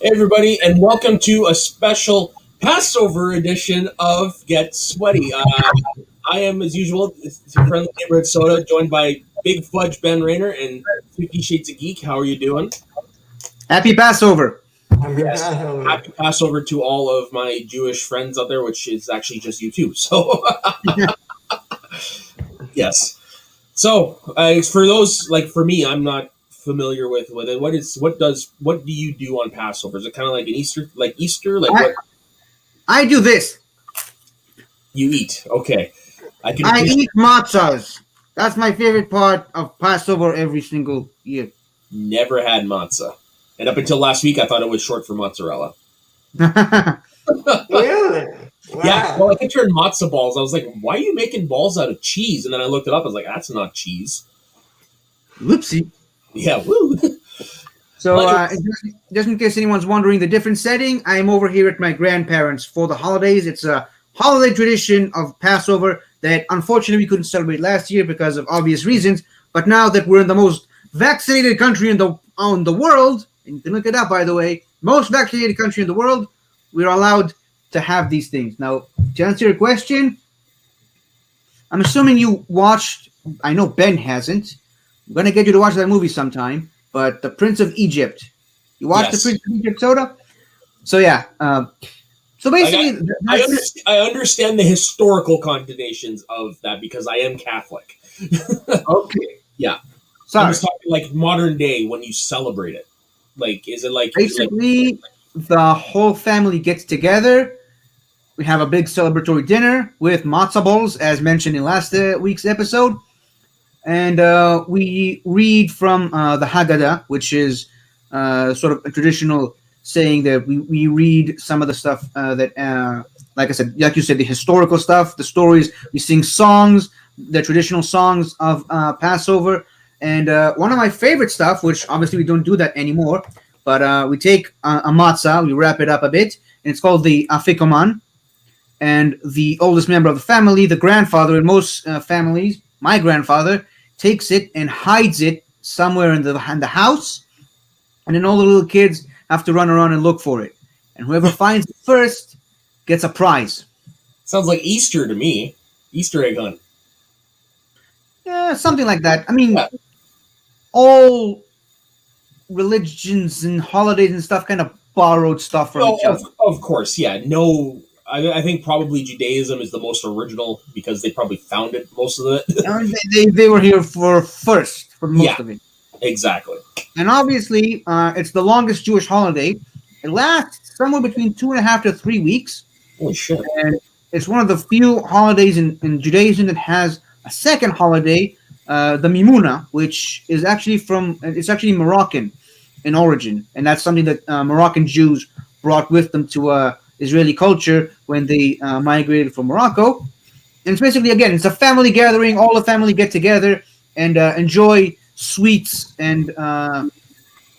everybody, and welcome to a special Passover edition of Get Sweaty. I am, as usual, friendly neighborhood soda, joined by Big Fudge Ben Rayner and 50 Shades of Geek. How are you doing? Happy Passover. Yes, happy Passover to all of my Jewish friends out there, which is actually just you too. So, yes. So, for those like for me, I'm not familiar with it. What do you do on Passover? Is it kind of like an Easter, what I do this. you eat? Okay, I eat matzahs. That's my favorite part of Passover every single year. Never had matzah, and up until last week, I thought it was short for mozzarella. Really? Wow. Yeah, well, I turned matzo balls. I was like, why are you making balls out of cheese? And then I looked it up. I was like, that's not cheese. Whoopsie. Yeah, woo. So, just in case anyone's wondering the different setting, I'm over here at my grandparents for the holidays. It's a holiday tradition of Passover that unfortunately we couldn't celebrate last year because of obvious reasons. But now that we're in the most vaccinated country in the world, and you can look it up, by the way, most vaccinated country in the world, we're allowed to have these things. Now, to answer your question, I'm assuming you watched, I know Ben hasn't. I'm going to get you to watch that movie sometime, but The Prince of Egypt. You watched Yes. The Prince of Egypt, Soda? So, yeah. So basically... I understand the historical connotations of that because I am Catholic. Okay. Yeah. Sorry. I'm just talking like modern day when you celebrate it. Like, is it like... Basically, the whole family gets together. We have a big celebratory dinner with matzo balls, as mentioned in last week's episode. And we read from the Haggadah, which is sort of a traditional saying that we read some of the stuff that, like I said, like you said, the historical stuff, the stories. We sing songs, the traditional songs of Passover. And one of my favorite stuff, which obviously we don't do that anymore, but we take a matzah, we wrap it up a bit, and it's called the afikoman. And the oldest member of the family, the grandfather in most families, my grandfather, takes it and hides it somewhere in the house, and then all the little kids have to run around and look for it. And whoever finds it first gets a prize. Sounds like Easter to me. Easter egg hunt. Yeah, something like that. I mean, all religions and holidays and stuff kind of borrowed stuff from each other. Of course, yeah. No, I think probably Judaism is the most original because they probably founded most of it. They were here for most of it. Exactly. And obviously, it's the longest Jewish holiday. It lasts somewhere between 2.5 to 3 weeks. Holy shit. And it's one of the few holidays in Judaism that has a second holiday, the Mimuna, which is actually Moroccan in origin. And that's something that Moroccan Jews brought with them to Israeli culture when they migrated from Morocco. And it's basically, again, it's a family gathering. All the family get together and enjoy sweets and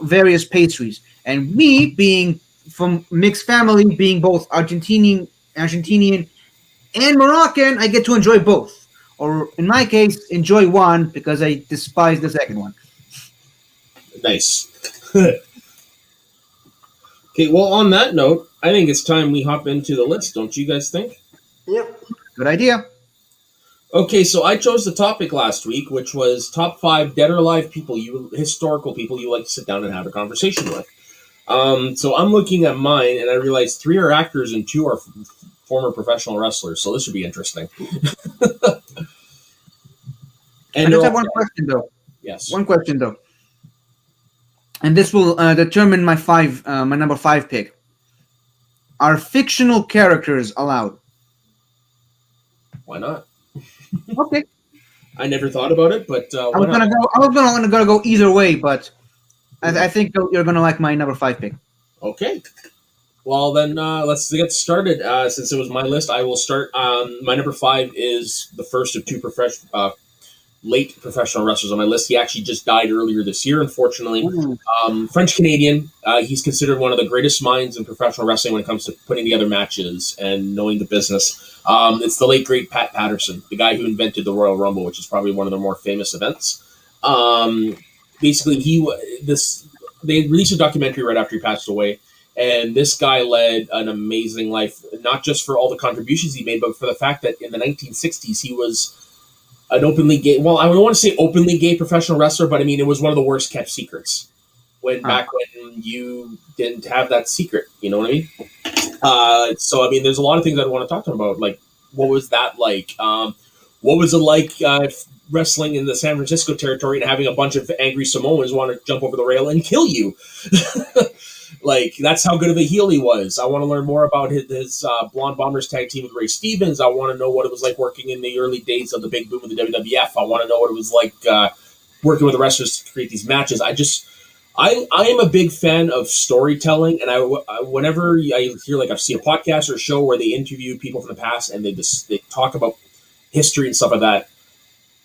various pastries. And me, being from mixed family, being both Argentinian and Moroccan, I get to enjoy both. Or in my case, enjoy one because I despise the second one. Nice. Okay, well, on that note, I think it's time we hop into the list, don't you guys think? Yep. Good idea. Okay, so I chose the topic last week, which was top 5 dead or alive historical people you like to sit down and have a conversation with. So I'm looking at mine, and I realized 3 are actors and 2 are former professional wrestlers, so this should be interesting. And I just have one question, though. Yes. One question, though. And this will determine my number 5 pick. Are fictional characters allowed? Why not? Okay. I never thought about it, but I was gonna go either way, but I think you're gonna like my number 5 pick. Okay. Well, then let's get started. Since it was my list, I will start. My number 5 is the first of 2 late professional wrestlers on my list. He actually just died earlier this year, unfortunately. French-Canadian. He's considered one of the greatest minds in professional wrestling when it comes to putting together matches and knowing the business. It's the late, great Pat Patterson, the guy who invented the Royal Rumble, which is probably one of the more famous events. Basically, they released a documentary right after he passed away, And this guy led an amazing life, not just for all the contributions he made, but for the fact that in the 1960s he was an openly gay. Well, I don't want to say openly gay professional wrestler, but I mean it was one of the worst kept secrets. Back when you didn't have that secret, you know what I mean? So I mean, there's a lot of things I'd want to talk to him about. Like, what was that like? What was it like wrestling in the San Francisco territory and having a bunch of angry Samoans want to jump over the rail and kill you? Like, that's how good of a heel he was. I want to learn more about his Blonde Bombers tag team with Ray Stevens. I want to know what it was like working in the early days of the big boom of the WWF. I want to know what it was like working with the wrestlers to create these matches. I am a big fan of storytelling, and whenever I hear, like, I see a podcast or a show where they interview people from the past and they talk about history and stuff like that,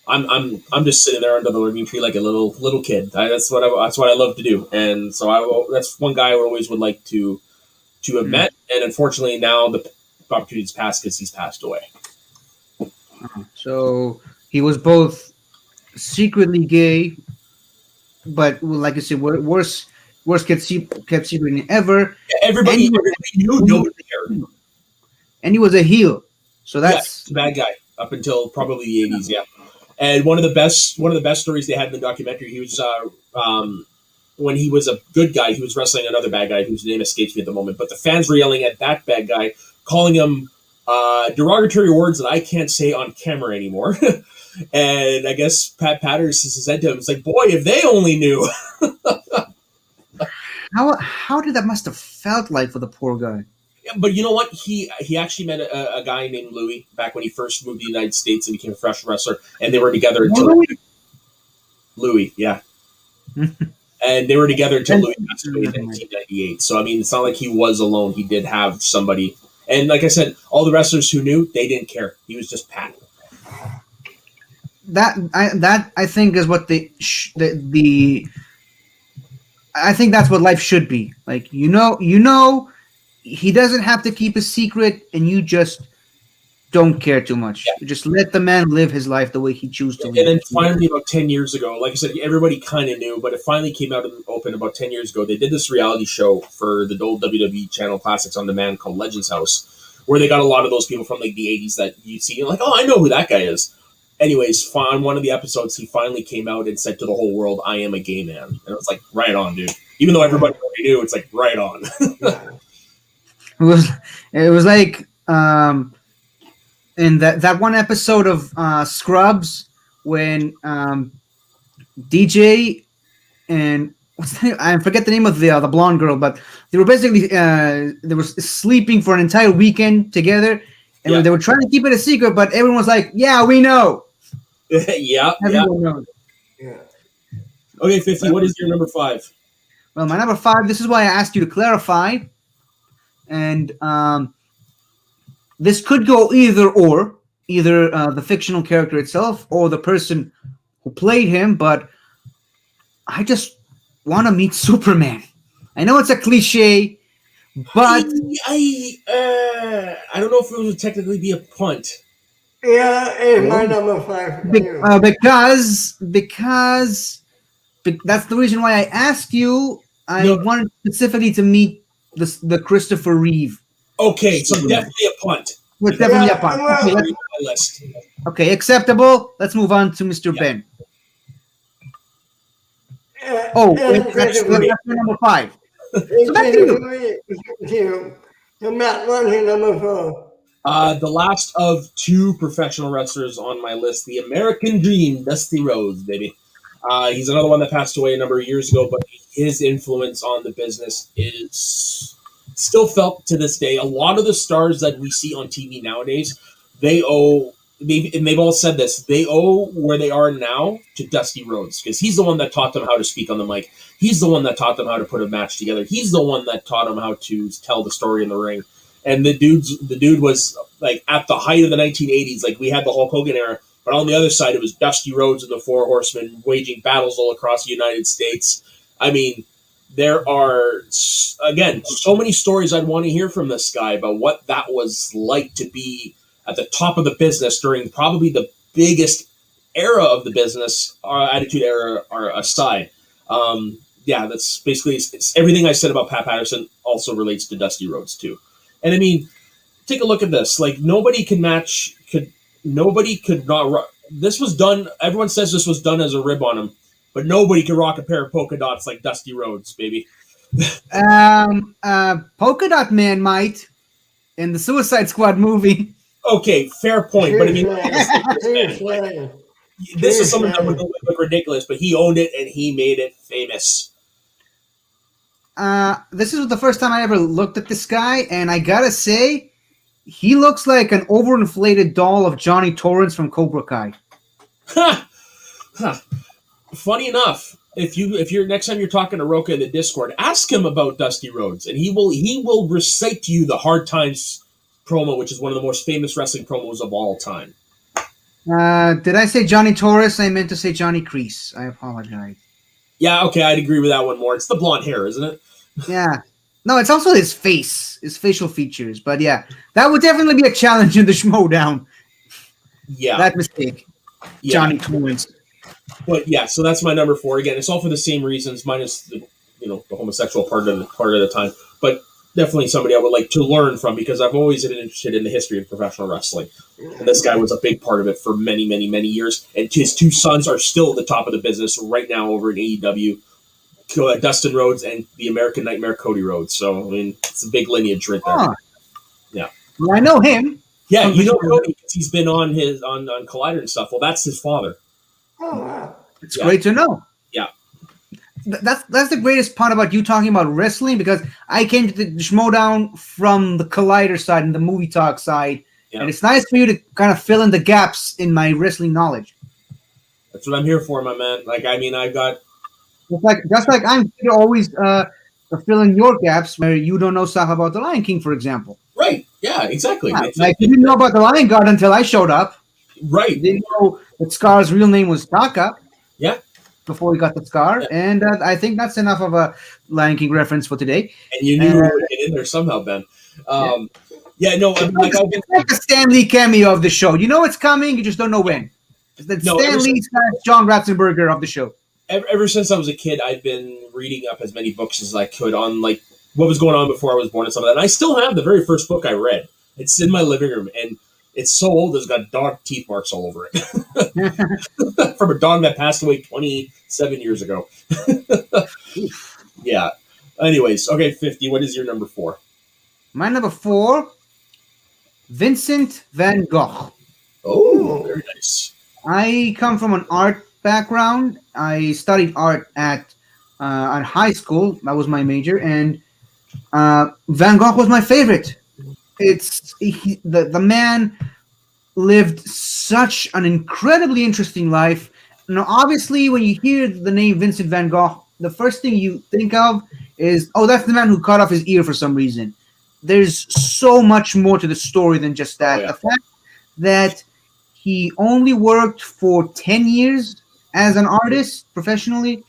I'm just sitting there under the living tree like a little kid. That's what I love to do, and so that's one guy I always would like to have met, and unfortunately now the opportunity's passed because he's passed away. So he was both secretly gay, but like I said, worst kept secret than ever. Yeah, everybody knew, nobody cared. And he was a heel, so that's a bad guy up until probably the 80s. Yeah. And one of the best stories they had in the documentary, he was when he was a good guy, he was wrestling another bad guy whose name escapes me at the moment. But the fans were yelling at that bad guy, calling him derogatory words that I can't say on camera anymore. And I guess Pat Patterson said to him, "It's like, boy, if they only knew." How did that must have felt like for the poor guy? Yeah, but you know what? He actually met a guy named Louis back when he first moved to the United States and became a professional wrestler, and they were together until Louis, yeah. And they were together until Louis passed away in 1998. So I mean, it's not like he was alone. He did have somebody, and like I said, all the wrestlers who knew, they didn't care. He was just Pat. That I think is what the I think that's what life should be like. You know, he doesn't have to keep a secret, and you just don't care too much. Yeah. Just let the man live his life the way he chooses to. And then finally, about 10 years ago, like I said, everybody kind of knew, but it finally came out in the open about 10 years ago. They did this reality show for the old WWE channel Classics on Demand called Legends House, where they got a lot of those people from like the 80s that you see. You're like, oh, I know who that guy is. Anyways, on one of the episodes, he finally came out and said to the whole world, "I am a gay man." And it was like, right on, dude. Even though everybody already knew, it's like, right on. It was like in that one episode of Scrubs when DJ and what's the name? I forget the name of the blonde girl, but they were basically they were sleeping for an entire weekend together, and they were trying to keep it a secret, but everyone was like, "Yeah, we know." Everyone knows. Yeah. Okay, 50. What is your number 5? Well, my number 5. This is why I asked you to clarify, and this could go either the fictional character itself or the person who played him, but I just want to meet Superman. I know it's a cliche, but I don't know if it would technically be a punt. Yeah, it's my number 5. Because that's the reason why I asked you. I wanted specifically to meet the Christopher Reeve. Okay, so definitely a punt. It's definitely a punt. Okay, acceptable. Let's move on to Mr. Ben. That's number 5. So back to you. Matt, what's your number 4? The last of 2 professional wrestlers on my list, the American Dream, Dusty Rhodes, baby. He's another one that passed away a number of years ago, but his influence on the business is still felt to this day. A lot of the stars that we see on TV nowadays, they've all said this, they owe where they are now to Dusty Rhodes, because he's the one that taught them how to speak on the mic. He's the one that taught them how to put a match together. He's the one that taught them how to tell the story in the ring. And the dude was like at the height of the 1980s. Like, we had the Hulk Hogan era, but on the other side, it was Dusty Rhodes and the Four Horsemen waging battles all across the United States. I mean, there are, again, so many stories I'd want to hear from this guy about what that was like to be at the top of the business during probably the biggest era of the business, Attitude Era aside. yeah, that's basically it's everything I said about Pat Patterson also relates to Dusty Rhodes too. And I mean, take a look at this. Like nobody could not rock. This was done. Everyone says this was done as a rib on him, but nobody could rock a pair of polka dots like Dusty Rhodes, baby. Polka Dot Man might in the Suicide Squad movie. Okay, fair point. But I mean, Tuesday. this is something that would look ridiculous, but he owned it and he made it famous. This is the first time I ever looked at this guy, and I gotta say, he looks like an overinflated doll of Johnny Torrance from Cobra Kai. Funny enough, if you're next time you're talking to Roka in the Discord, ask him about Dusty Rhodes, and he will recite to you the Hard Times promo, which is one of the most famous wrestling promos of all time. Did I say Johnny Torres? I meant to say Johnny Crease. I apologize. Yeah, okay, I'd agree with that one more. It's the blonde hair, isn't it? Yeah. No, it's also his face, his facial features. But yeah, that would definitely be a challenge in the Schmodown. Yeah. That mistake. Yeah. Johnny Torrance. But yeah, so that's my number 4. Again, it's all for the same reasons, minus the homosexual part of the time. But definitely somebody I would like to learn from because I've always been interested in the history of professional wrestling. And this guy was a big part of it for many, many, many years. And his 2 sons are still at the top of the business right now over in AEW. Dustin Rhodes and the American Nightmare Cody Rhodes. So, I mean, it's a big lineage right there. Huh. Yeah. Well, I know him. Yeah, you know Cody because he's been on Collider and stuff. Well, that's his father. Oh, wow. It's great to know. Yeah. That's the greatest part about you talking about wrestling because I came to the Schmodown from the Collider side and the movie talk side. Yeah. And it's nice for you to kind of fill in the gaps in my wrestling knowledge. That's what I'm here for, my man. Like, I mean, I've got... Just like I'm here to always fill in your gaps where you don't know stuff about the Lion King, for example. Right. Yeah, exactly. Yeah, like, you didn't know about the Lion Guard until I showed up. Right. You didn't know that Scar's real name was Taka. Yeah. Before he got the scar. Yeah. And I think that's enough of a Lion King reference for today. And you knew we were get in there somehow, Ben. It's like a Stan Lee cameo of the show. You know it's coming, you just don't know when. Stan Lee's John Ratzenberger of the show. Ever since I was a kid, I've been reading up as many books as I could on like what was going on before I was born and some of that. And I still have the very first book I read. It's in my living room, and it's so old it's got dog teeth marks all over it. From a dog that passed away 27 years ago. Yeah. Anyways, okay, 50. What is your number 4? My number 4, Vincent van Gogh. Oh, very nice. I come from an art background. I studied art at high school. That was my major, and Van Gogh was my favorite. The man lived such an incredibly interesting life. Now, obviously, when you hear the name Vincent van Gogh, the first thing you think of is, oh, that's the man who cut off his ear for some reason. There's so much more to the story than just that. Oh, yeah. The fact that he only worked for 10 years as an artist professionally.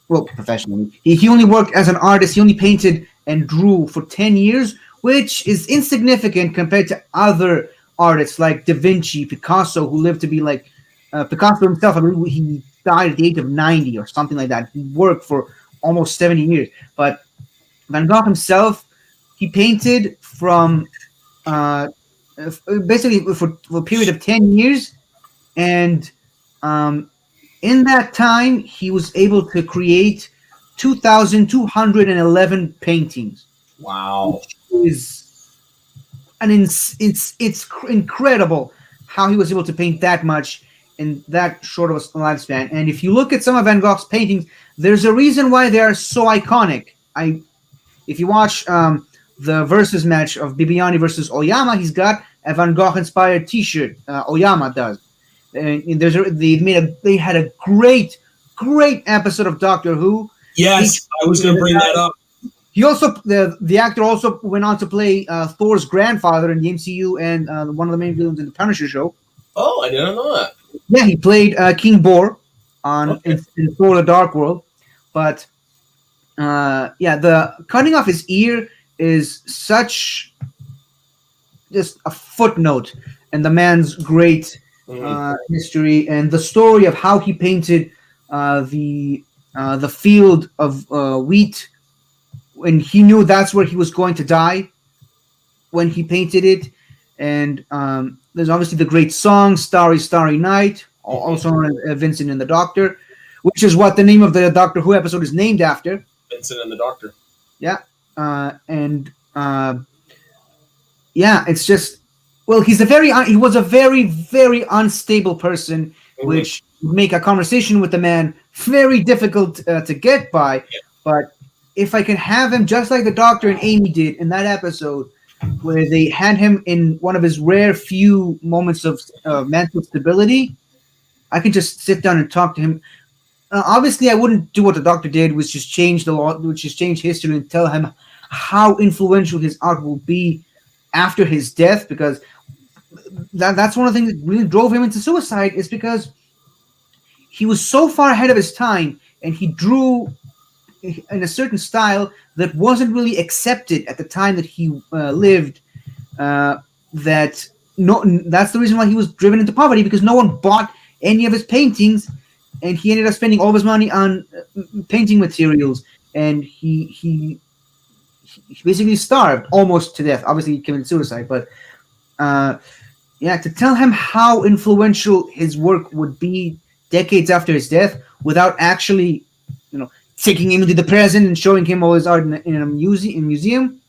Well, professionally. He only worked as an artist. He only painted and drew for 10 years, which is insignificant compared to other artists like Da Vinci, Picasso, who lived to be like Picasso himself. I believe he died at the age of 90 or something like that. He worked for almost 70 years. But Van Gogh himself, he painted from basically for a period of 10 years. And in that time, he was able to create 2,211 paintings. Wow. Which is it's incredible how he was able to paint that much in that short of a lifespan. And if you look at some of Van Gogh's paintings, there's a reason why they are so iconic. If you watch the versus match of Bibiani versus Oyama, he's got a Van Gogh inspired T-shirt. Oyama does. And they had a great episode of Doctor Who. Yes, I was going to bring that up. He also the actor also went on to play Thor's grandfather in the MCU and one of the main villains in the Punisher show. Oh, I didn't know that. Yeah, he played King Bor in Thor: The Dark World. But the cutting off his ear is such just a footnote in the man's great history and the story of how he painted the the field of wheat, and he knew that's where he was going to die when he painted it. And there's obviously the great song "Starry, Starry Night," also known as Vincent and the Doctor, which is what the name of the Doctor Who episode is named after. Vincent and the Doctor. Yeah, and yeah, it's just well, he was a very unstable person, which would make a conversation with the man very difficult to get by. But if I can have him just like the Doctor and Amy did in that episode, where they had him in one of his rare few moments of mental stability, I could just sit down and talk to him. Obviously, I wouldn't do what the Doctor did, which is change the law, which is change history and tell him how influential his art will be after his death, because that's one of the things that really drove him into suicide, is because he was so far ahead of his time and he drew in a certain style that wasn't really accepted at the time that he lived. That's the reason why he was driven into poverty, because no one bought any of his paintings, and he ended up spending all of his money on painting materials, and he basically starved almost to death. Obviously, he committed suicide, but yeah, to tell him how influential his work would be decades after his death, without actually, taking him into the present and showing him all his art in a museum,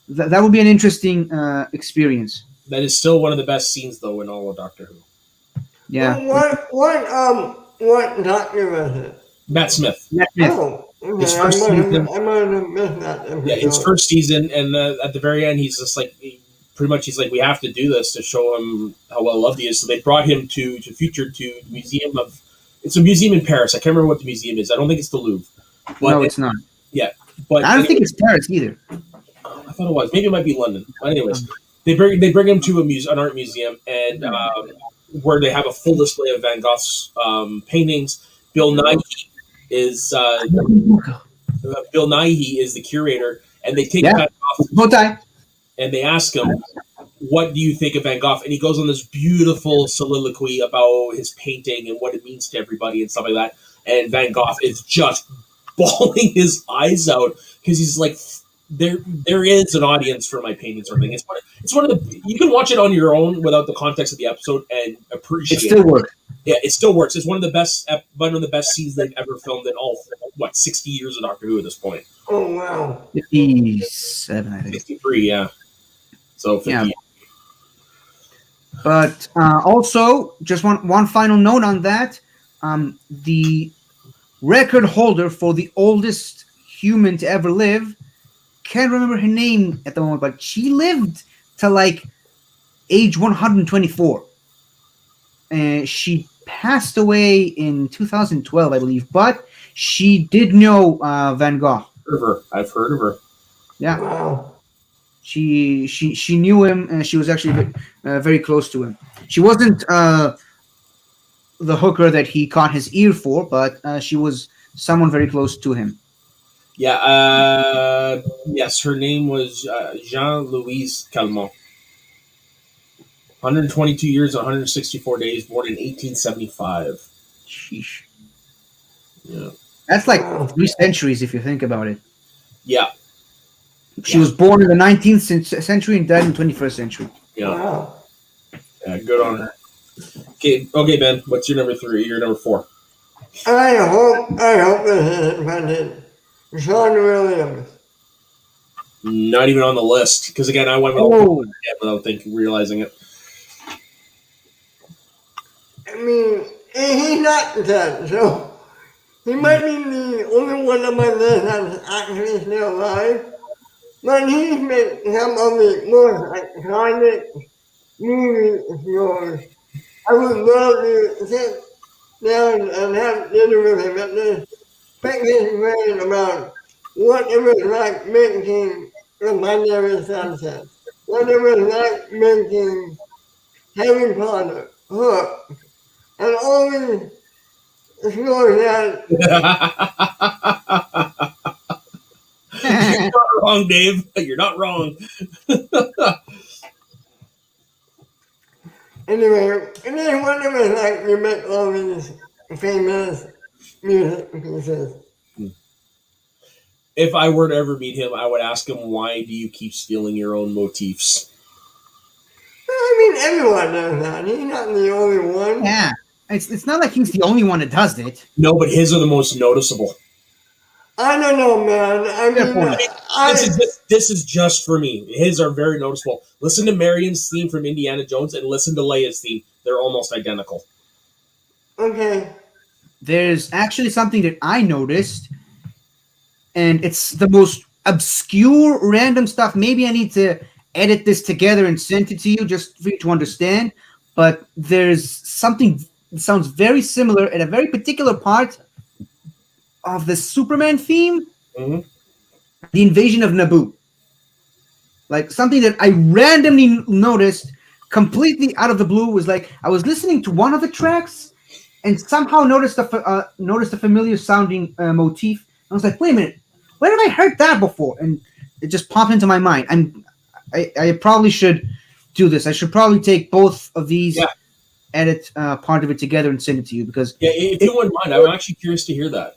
that would be an interesting experience. That is still one of the best scenes, though, in all of Doctor Who. Yeah. What Doctor was it? Matt Smith. Oh, His okay. first season. I might have missed that. Yeah, his first season, and at the very end, he's just like, pretty much, he's like, we have to do this to show him how well loved he is. So they brought him to museum of. It's a museum in Paris. I can't remember what the museum is. I don't think it's the Louvre. But No, it's not. Yeah, but I don't think it's Paris either. I thought it was. Maybe it might be London. But anyways, they bring him to an art museum, and where they have a full display of Van Gogh's paintings. Bill Nighy is the curator, and they take Van Gogh Bow tie. and they ask him, "What do you think of Van Gogh?" And he goes on this beautiful soliloquy about his painting and what it means to everybody and stuff like that. And Van Gogh is just bawling his eyes out because he's like, there is an audience for my painting, sort of thing. It's one of the, you can watch it on your own without the context of the episode and appreciate it. Still works. Yeah, it still works. It's one of the best scenes they've ever filmed in all 60 years of Doctor Who at this point. Oh wow, 57, I think. 63, yeah. So 50. Yeah. But also, just one final note on that: the record holder for the oldest human to ever live, can't remember her name at the moment, but she lived to like age 124. And she passed away in 2012, I believe, but she did know Van Gogh. I've heard of her. Yeah. wow. She knew him, and she was actually very close to him. She wasn't the hooker that he caught his ear for, but she was someone very close to him. Yeah. Yes, her name was Jean-Louise Calment. 122 years, 164 days, born in 1875. Sheesh. Yeah. That's like 3 centuries if you think about it. Yeah. She was born in the 19th century and died in the 21st century. Yeah. Wow. Yeah, good on her. Okay, Ben, what's your number 3? Your number 4? I hope this is President Sean Williams. Not even on the list, because again, I went without realizing it. I mean, he's not dead, so he might be the only one on my list that's actually still alive. But he's made some of the most iconic movie scores. I would love to sit down and have dinner with him at this pick his brain about what it was like making The Binary Sunset, what it was like making Harry Potter, Hook, and all these scores that You're not wrong, Dave. You're not wrong. anyway, and then what it was like to make all these famous music pieces. If I were to ever meet him, I would ask him, why do you keep stealing your own motifs? I mean, everyone does that. He's not the only one. Yeah, it's not like he's the only one that does it. No, but his are the most noticeable. I don't know, man. I Fair mean, point. This is just for me. His are very noticeable. Listen to Marion's theme from Indiana Jones and listen to Leia's theme. They're almost identical. okay. There's actually something that I noticed, and it's the most obscure, random stuff. Maybe I need to edit this together and send it to you just for you to understand. But there's something that sounds very similar at a very particular part of the Superman theme, Mm-hmm. the invasion of Naboo. Like something that I randomly noticed completely out of the blue was like I was listening to one of the tracks and somehow noticed a familiar sounding motif. I was like, wait a minute, where have I heard that before? And it just popped into my mind. I probably should do this. I should probably take both of these, edit part of it together and send it to you because if you wouldn't mind, I'm actually curious to hear that.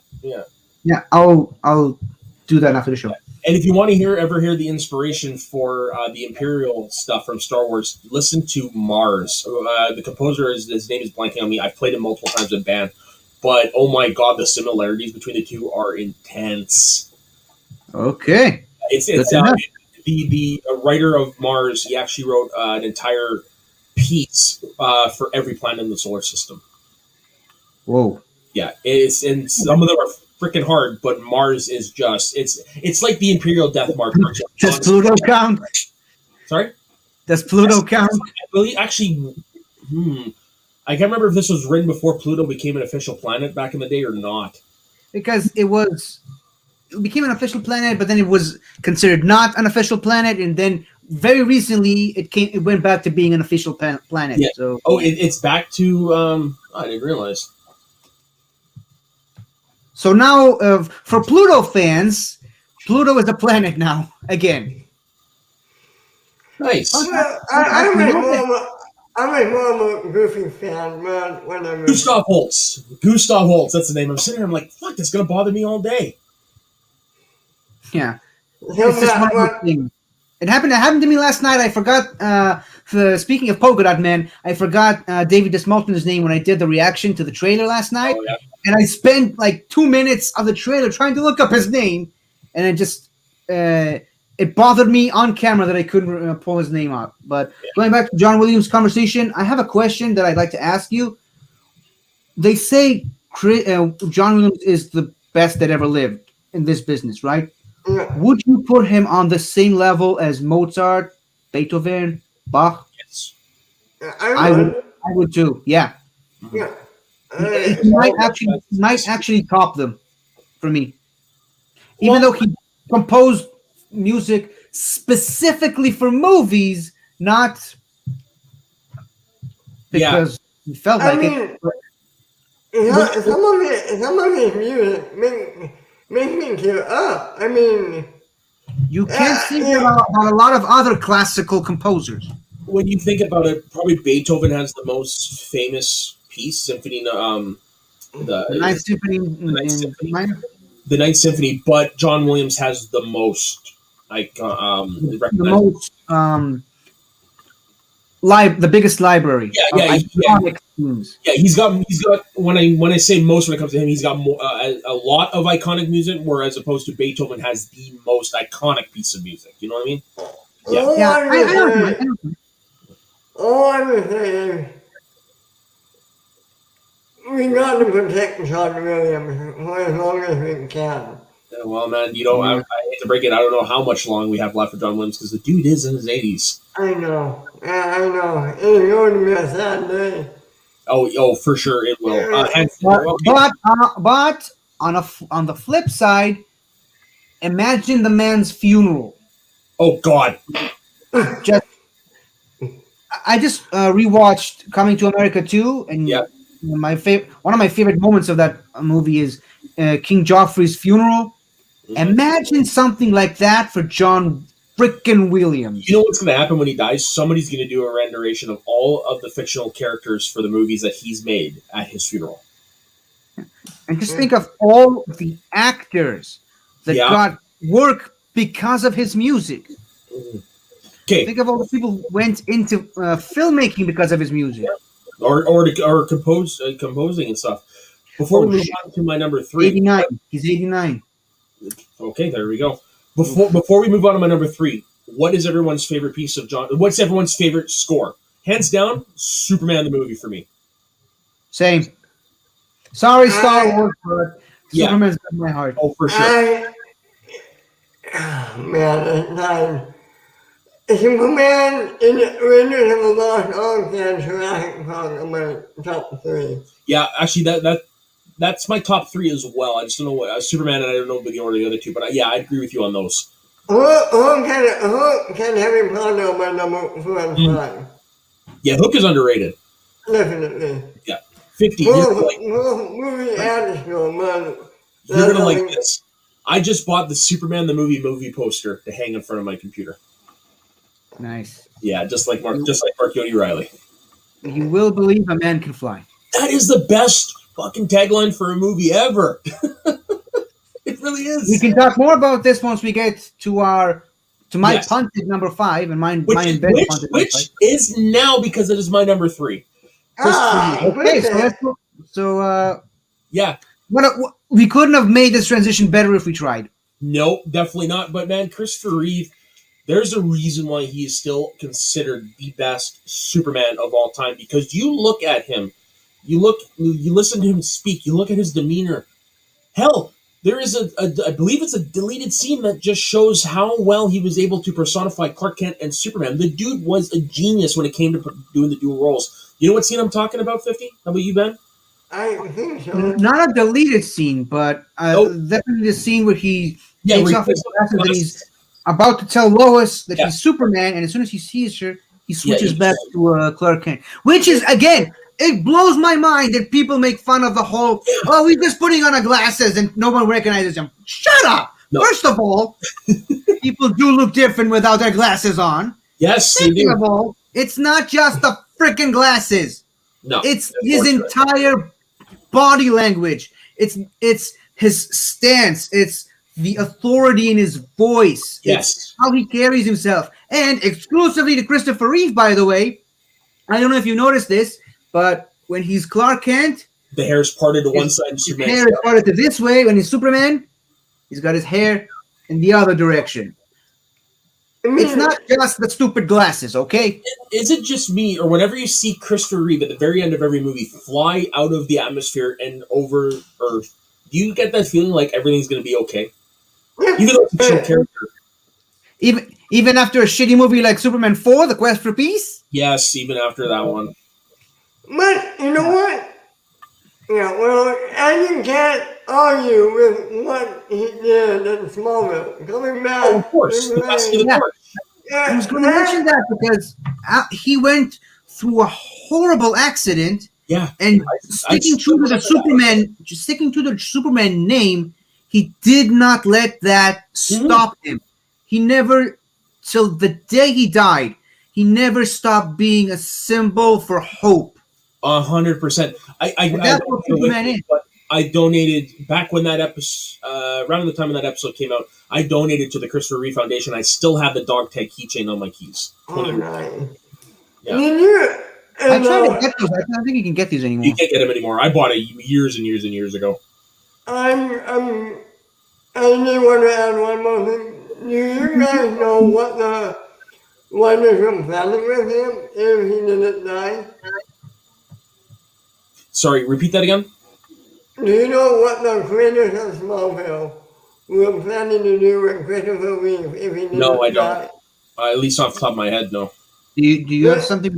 Yeah, I'll do that after the show. and if you want to ever hear the inspiration for the Imperial stuff from Star Wars, listen to Mars. The composer his name is blanking on me. I've played him multiple times in band, but oh my god, the similarities between the two are intense. Okay, It's the writer of Mars. He actually wrote an entire piece for every planet in the solar system. whoa. Yeah, and some of them are freaking hard, but Mars is just it's like the Imperial Death March. Does Pluto count? Sorry, Does Pluto count? well, actually, I can't remember if this was written before Pluto became an official planet back in the day or not. Because it became an official planet, but then it was considered not an official planet, and then very recently it went back to being an official planet. Yeah. So It's back to I didn't realize. So now, for Pluto fans, Pluto is a planet now again. Nice. Well, I'm a more of a Goofy fan, but whatever. Gustav Holst. That's the name. I'm sitting here. I'm like, fuck, that's gonna bother me all day. Yeah, He'll it's just not- one of those things. It happened to me last night. I forgot. Speaking of Polka Dot Man, I forgot David Desmond's name when I did the reaction to the trailer last night, Oh, yeah. and I spent like 2 minutes of the trailer trying to look up his name, and it just it bothered me on camera that I couldn't pull his name out. But going back to John Williams' conversation, I have a question that I'd like to ask you. They say John Williams is the best that ever lived in this business, right? Yeah. Would you put him on the same level as Mozart, Beethoven, Bach? Yes. I would too. Yeah, Yeah. he might actually top them for me. Even though he composed music specifically for movies, not because he felt like it. but- Some of his music make me tear up. I mean, You can't say about a lot of other classical composers. When you think about it, probably Beethoven has the most famous piece, symphony. The Ninth Symphony The Ninth Symphony, but John Williams has the most. the most the biggest library. Yeah. Iconic themes. Yeah, he's got when I say most when it comes to him, he's got more, a lot of iconic music, whereas opposed to Beethoven has the most iconic piece of music. You know what I mean? Yeah. Yeah, I don't know. all I'm gonna say is we got to protect John Williams for as long as we can. Yeah, well, man, I hate to break it. I don't know how much long we have left for John Williams because the dude is in his 80s. I know. I know. It's going to be a sad day. Oh, for sure it will. But on the flip side, imagine the man's funeral. Oh God. I just rewatched Coming to America 2, and one of my favorite moments of that movie is King Joffrey's funeral. Mm-hmm. Imagine something like that for John frickin' Williams. You know what's going to happen when he dies? Somebody's going to do a rendition of all of the fictional characters for the movies that he's made at his funeral. And just think of all the actors that got work because of his music. Okay, Think of all the people who went into filmmaking because of his music. or composing and stuff. Before we move on to my number 3, 89. He's 89. okay, there we go. Before we move on to my number 3, what is everyone's favorite piece of John? What's everyone's favorite score? Hands down, Superman the movie for me. Same. Sorry, Star Wars, but Yeah. Superman's in my heart. Oh, for sure. Man, Superman in Rangers of the Lost Ark and Jurassic Park are my top 3. Yeah, actually, that's my top 3 as well. I just don't know what Superman, and I don't know the order of the other two, but yeah, I agree with you on those. Who can Harry Potter my number 4 and 5? Yeah, Hook is underrated. Definitely. Yeah, 50. Movie article, man. You're gonna like this. I just bought the Superman the movie poster to hang in front of my computer. Nice. Yeah, just like Mark Yoni Riley. You will believe a man can fly. That is the best fucking tagline for a movie ever. It really is. We can talk more about this once we get to my Yes. punted number 5 and mine. Which punted number 5. is now because it is my number 3. Okay, so let's go. So Yeah. we couldn't have made this transition better if we tried. No, definitely not. But man, Christopher Reeve, there's a reason why he is still considered the best Superman of all time. Because you look at him, you listen to him speak, you look at his demeanor. Hell, there is I believe it's a deleted scene that just shows how well he was able to personify Clark Kent and Superman. The dude was a genius when it came to doing the dual roles. You know what scene I'm talking about, 50? How about you, Ben? I think so. Not a deleted scene, but definitely the scene where he takes off his glasses and he's about to tell Lois that he's Superman, and as soon as he sees her, he switches back to Clark Kent. Which is, again, it blows my mind that people make fun of the whole, he's just putting on glasses and no one recognizes him. Shut up! No. First of all, people do look different without their glasses on. Yes, Second of all, it's not just the freaking glasses. No, it's his entire body language. It's his stance. It's the authority in his voice. Yes. It's how he carries himself. And exclusively to Christopher Reeve, by the way. I don't know if you noticed this, but when he's Clark Kent, the hair is parted to one side. His hair is parted to this way. When he's Superman, he's got his hair in the other direction. It's not just the stupid glasses, okay? Is it just me, or whenever you see Christopher Reeve at the very end of every movie fly out of the atmosphere and over Earth, do you get that feeling like everything's going to be okay? Even though it's a fictional character. Even after a shitty movie like Superman 4, The Quest for Peace? Yes, even after that one. But, you know what? Yeah, well, I can't argue with what he did in Smallville. Coming back. Oh, of course. The best of the course. I was going to mention that because he went through a horrible accident. Yeah. And sticking to the Superman name, he did not let that stop him. He never, till the day he died, he never stopped being a symbol for hope. 100%. That's what Superman is. But I donated back when that episode, around the time when that episode came out. I donated to the Christopher Reeve Foundation. I still have the dog tag keychain on my keys. Right. Yeah. I tried to get those. I don't think you can get these anymore. You can't get them anymore. I bought it years and years and years ago. I just want to add one more thing. Do you guys know what is planning with him if he didn't die? Sorry, repeat that again? Do you know what the creators of Smallville were planning to do with Christopher Reeve if he didn't die? No, I don't. At least off the top of my head, no. Do you have something?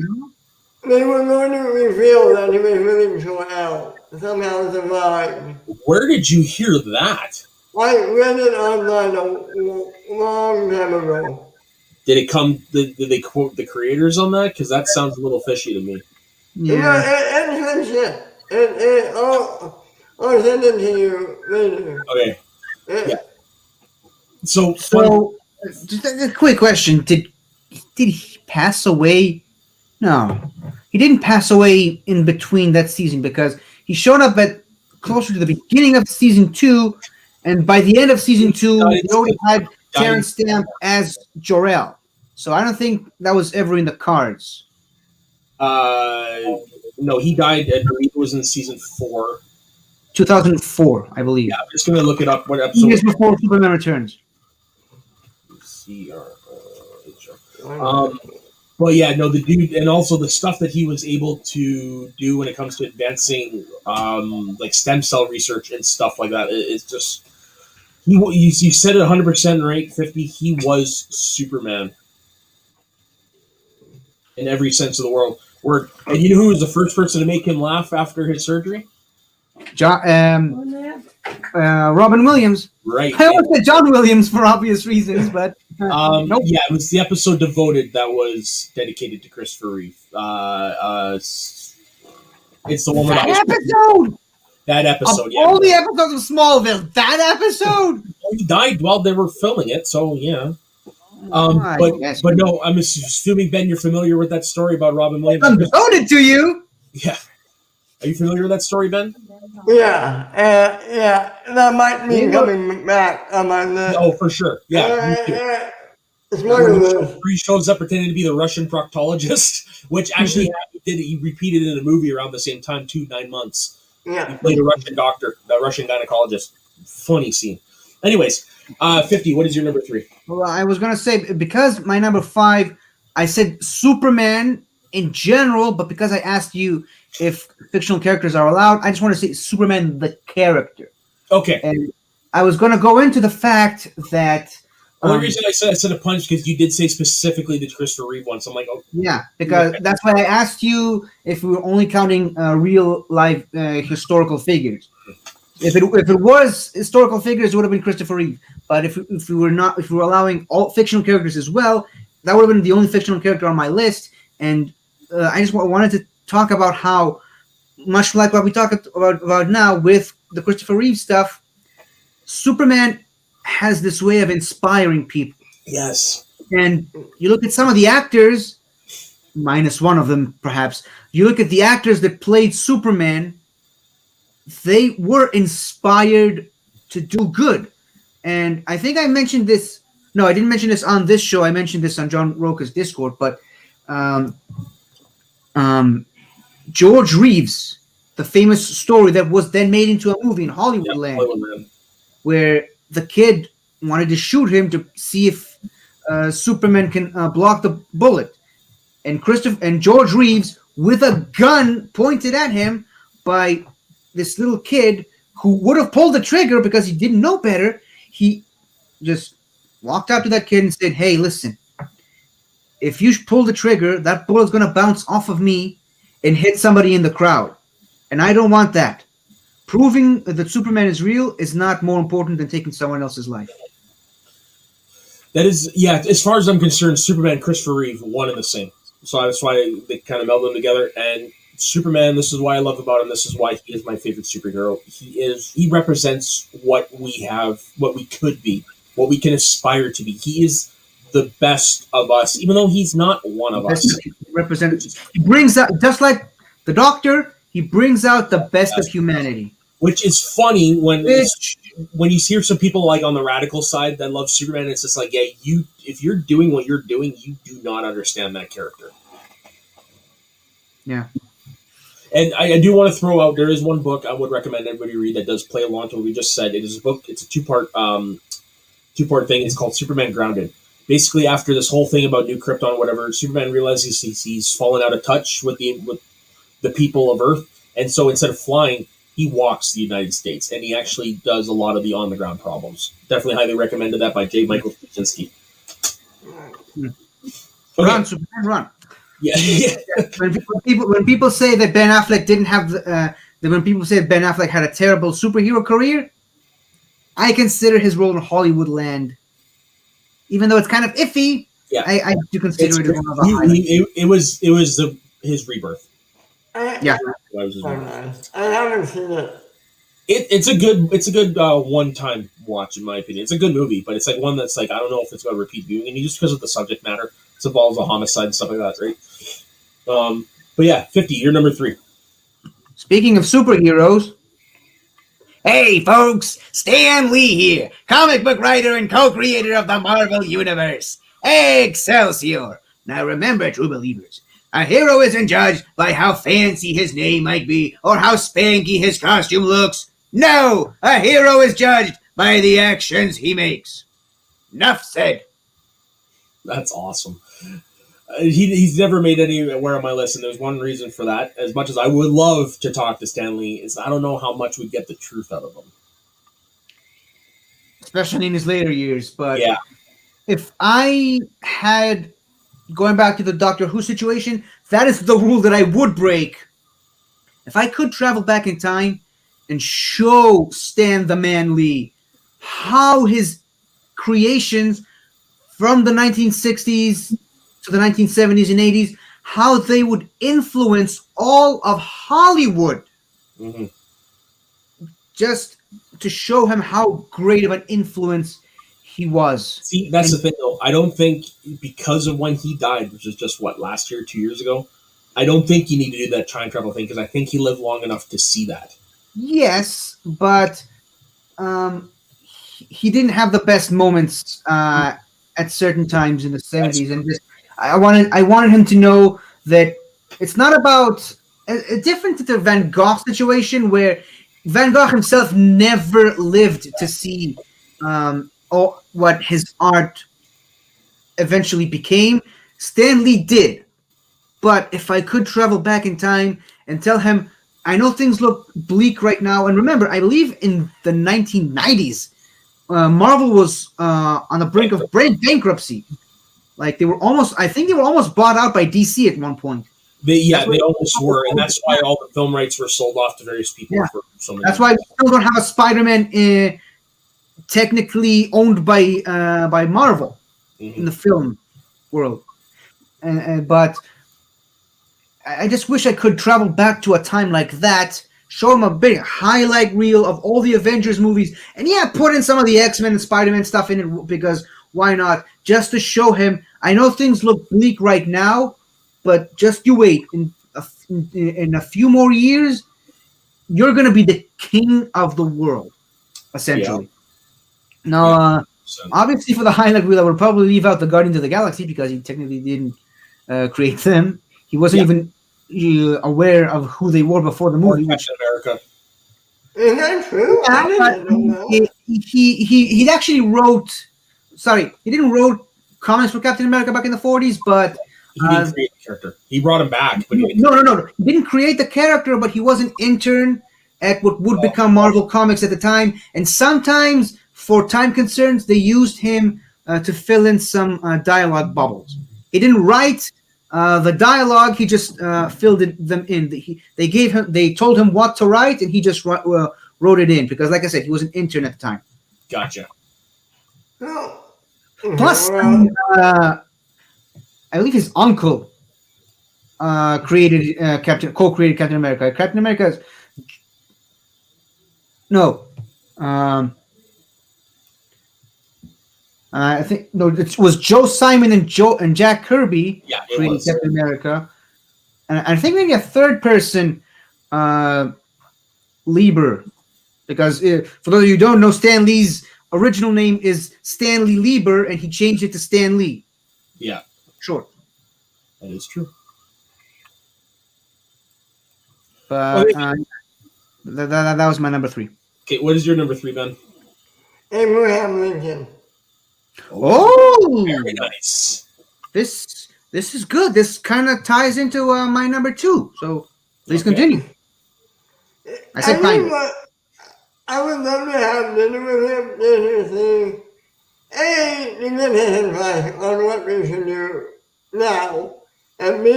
They were going to reveal that he was really so ill, somehow survived. Where did you hear that? I read it online a long time ago. Did they quote the creators on that? Because that sounds a little fishy to me. Yeah, it's shit. I'll send it to you later. Okay. Yeah. So just a quick question: Did he pass away? No, he didn't pass away in between that season because he showed up at closer to the beginning of season 2, And by the end of season 2, Died- they already had died- Terrence Stamp as Jor-El. So I don't think that was ever in the cards. No, he died. I believe it was in season 4. 2004, I believe. Yeah, I'm just gonna look it up. What 2 episode? years before Superman Returns. Well, yeah, no, the dude, and also the stuff that he was able to do when it comes to advancing, like stem cell research and stuff like that. It's just you said it 100% right, 50. He was Superman in every sense of the word. And you know who was the first person to make him laugh after his surgery? Robin Williams. Right. I almost said John Williams for obvious reasons, but nope. Yeah, it was the episode devoted that was dedicated to Christopher Reeve. It's the one where that episode. Of all the episodes of Smallville, that episode. He died while they were filming it, so yeah. Yes. But no, I'm assuming, Ben, you're familiar with that story about Robin Williams. I'm devoted to you. Yeah. Are you familiar with that story, Ben? Yeah, that might be coming back on my list. Oh, for sure. Yeah. It's one of those. He shows up pretending to be the Russian proctologist, which actually he repeated in a movie around the same time too, 9 months. Yeah. He played a Russian doctor, a Russian gynecologist. Funny scene. Anyways, 50, what is your number 3? Well, I was going to say, because my number 5, I said Superman in general, but because I asked you if fictional characters are allowed, I just want to say Superman the character. Okay. And I was going to go into the fact that... The only reason I said a punch because you did say specifically the Christopher Reeve one, so I'm like, oh. Yeah, because that's why I asked you if we were only counting real life historical figures. If it was historical figures, it would have been Christopher Reeve. But if we were allowing all fictional characters as well, that would have been the only fictional character on my list. And I just wanted to talk about how, much like what we talk about now with the Christopher Reeve stuff, Superman has this way of inspiring people. Yes. And you look at some of the actors, minus one of them perhaps, you look at the actors that played Superman, they were inspired to do good. And I think I mentioned this. No, I didn't mention this on this show. I mentioned this on John Roca's Discord. But George Reeves, the famous story that was then made into a movie in Hollywoodland, where the kid wanted to shoot him to see if Superman can block the bullet. And George Reeves, with a gun pointed at him by this little kid who would have pulled the trigger because he didn't know better, he just walked up to that kid and said, "Hey, listen, if you pull the trigger, that bullet's going to bounce off of me and hit somebody in the crowd. And I don't want that. Proving that Superman is real is not more important than taking someone else's life." That is, yeah, as far as I'm concerned, Superman and Christopher Reeve, one and the same. So that's why they kind of meld them together. And Superman, this is why I love about him. This is why he is my favorite superhero. He represents what we have, what we could be, what we can aspire to be. He is the best of us, even though he's not one of us. He brings out, just like the Doctor, he brings out the best of humanity. Which is funny when you hear some people like on the radical side that love Superman. It's just like, yeah, if you're doing what you're doing, you do not understand that character. Yeah. And I do want to throw out, there is one book I would recommend everybody read that does play along to what we just said. It is a book. It's a two-part thing. It's called Superman Grounded. Basically, after this whole thing about New Krypton, whatever, Superman realizes he's fallen out of touch with the people of Earth, and so instead of flying, he walks the United States, and he actually does a lot of the on-the-ground problems. Definitely highly recommended that by J. Michael Straczynski. Run, Superman, run. Yeah. When people say that Ben Affleck didn't have when people say Ben Affleck had a terrible superhero career, I consider his role in Hollywoodland, even though it's kind of iffy. Yeah, I do consider it one of the highlights. It was his rebirth. I haven't seen it. It's a good one-time watch in my opinion. It's a good movie, but it's like one that's like I don't know if it's going to repeat viewing, and just because of the subject matter, it involves a homicide and stuff like that, right? But yeah, 50. You're number 3. Speaking of superheroes, Hey, folks, Stan Lee here, comic book writer and co-creator of the Marvel Universe. Excelsior! Now remember, true believers, a hero isn't judged by how fancy his name might be or how spanky his costume looks. No, a hero is judged by the actions he makes. Enough said. That's awesome. He's never made anywhere on my list, and there's one reason for that. As much as I would love to talk to Stan Lee, is I don't know how much we'd get the truth out of him. Especially in his later years, but Yeah. if I had, going back to the Doctor Who situation, that is the rule that I would break. If I could travel back in time and show Stan the Man Lee how his creations from the 1960s to the 1970s and 80s, how they would influence all of Hollywood, Mm-hmm. just to show him how great of an influence he was. See, that's the thing, though. I don't think because of when he died, which is just last year, 2 years ago. I don't think you need to do that time travel thing because I think he lived long enough to see that. Yes, but he didn't have the best moments at certain times in the 70s, and just I wanted him to know that it's not about different to the Van Gogh situation where Van Gogh himself never lived to see what his art eventually became. Stan Lee did. But if I could travel back in time and tell him, I know things look bleak right now, and remember, I believe in the 1990s, Marvel was on the brink of bankruptcy. Like I think they were almost bought out by DC at one point. They almost were, and that's why all the film rights were sold off to various people for so many. That's why we still don't have a Spider-Man technically owned by Marvel in the film world. But I just wish I could travel back to a time like that, show him a big highlight reel of all the Avengers movies, and put in some of the X-Men and Spider-Man stuff in it, because why not? Just to show him, I know things look bleak right now, but just you wait. In a few more years, you're going to be the king of the world, essentially. Yeah. Now, obviously for the highlight reel, I would probably leave out the Guardians of the Galaxy because he technically didn't create them. He wasn't even aware of who they were before the movie. Captain America. Is that true? He actually wrote. Sorry, he didn't wrote comics for Captain America back in the 40s, but he didn't create the character. He brought him back, but no. He didn't create the character, but he was an intern at what would become Marvel Comics at the time, and sometimes for time concerns, they used him to fill in some dialogue bubbles. He didn't write the dialogue; he just filled them in. They told him what to write, and he just wrote it in because, like I said, he was an intern at the time. Gotcha. Plus, I believe his uncle co-created Captain America. Captain America. No. I think it was Joe Simon and Jack Kirby created Captain America, and I think maybe a third person, Lieber, because for those of you who don't know, Stan Lee's original name is Stanley Lieber, and he changed it to Stan Lee. Yeah, sure, that is true. But that was my number 3. Okay, what is your number 3, Ben? Abraham Lincoln. Oh, very nice. This is good. This kind of ties into my number 2. So please continue. I said fine. I would love to have dinner with him just to see, to get his advice on what we should do now, and B,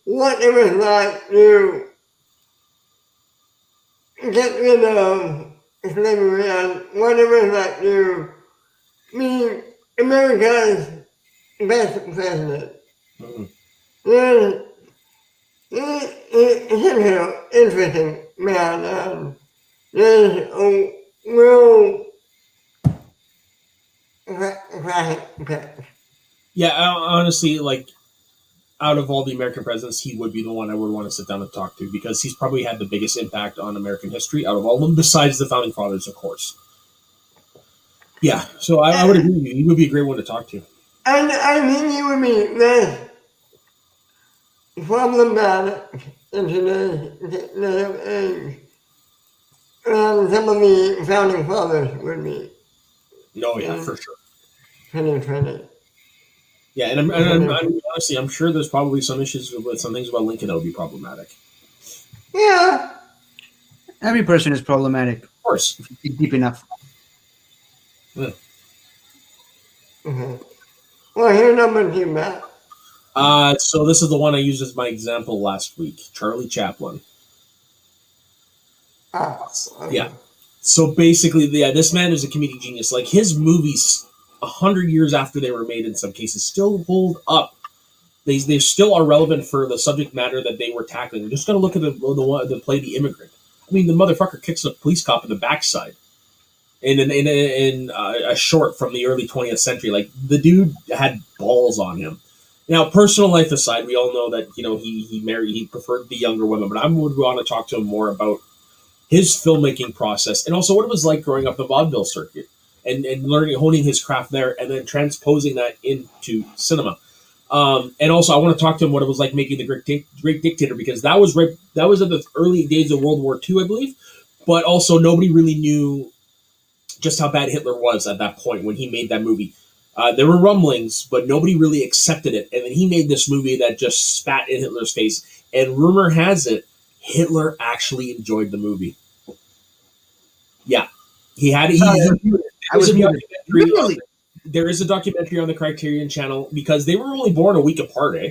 what it was like to get rid of slavery and what it was like to be America's best president. He's an interesting man, and there's a real Yeah, honestly, like, out of all the American presidents, he would be the one I would want to sit down and talk to because he's probably had the biggest impact on American history out of all of them, besides the founding fathers, of course. Yeah, so I would agree with you. He would be a great one to talk to. And I think he would be less problematic in today's day of age than some of the founding fathers would be. No, yeah, for sure. 2020. Yeah, and I'm honestly, I'm sure there's probably some issues with some things about Lincoln that would be problematic. Yeah. Every person is problematic. Of course. If you dig deep enough. Yeah. Mm-hmm. Well, here's number 2, Matt. So this is the one I used as my example last week, Charlie Chaplin. Okay. Yeah. So basically, this man is a comedic genius. Like his movies, 100 years after they were made, in some cases, still hold up. They still are relevant for the subject matter that they were tackling. You're just gonna look at the play The Immigrant. I mean, the motherfucker kicks a police cop in the backside in a short from the early 20th century. Like the dude had balls on him. Now, personal life aside, we all know that he preferred the younger women, but I would want to talk to him more about his filmmaking process and also what it was like growing up the vaudeville circuit and honing his craft there and then transposing that into cinema. And also I want to talk to him what it was like making The Great Dictator, because that was in the early days of World War II, I believe, but also nobody really knew just how bad Hitler was at that point when he made that movie. There were rumblings, but nobody really accepted it. And then he made this movie that just spat in Hitler's face. And rumor has it, Hitler actually enjoyed the movie. Yeah. He had it. There is a documentary on the Criterion Channel because they were only born a week apart, eh?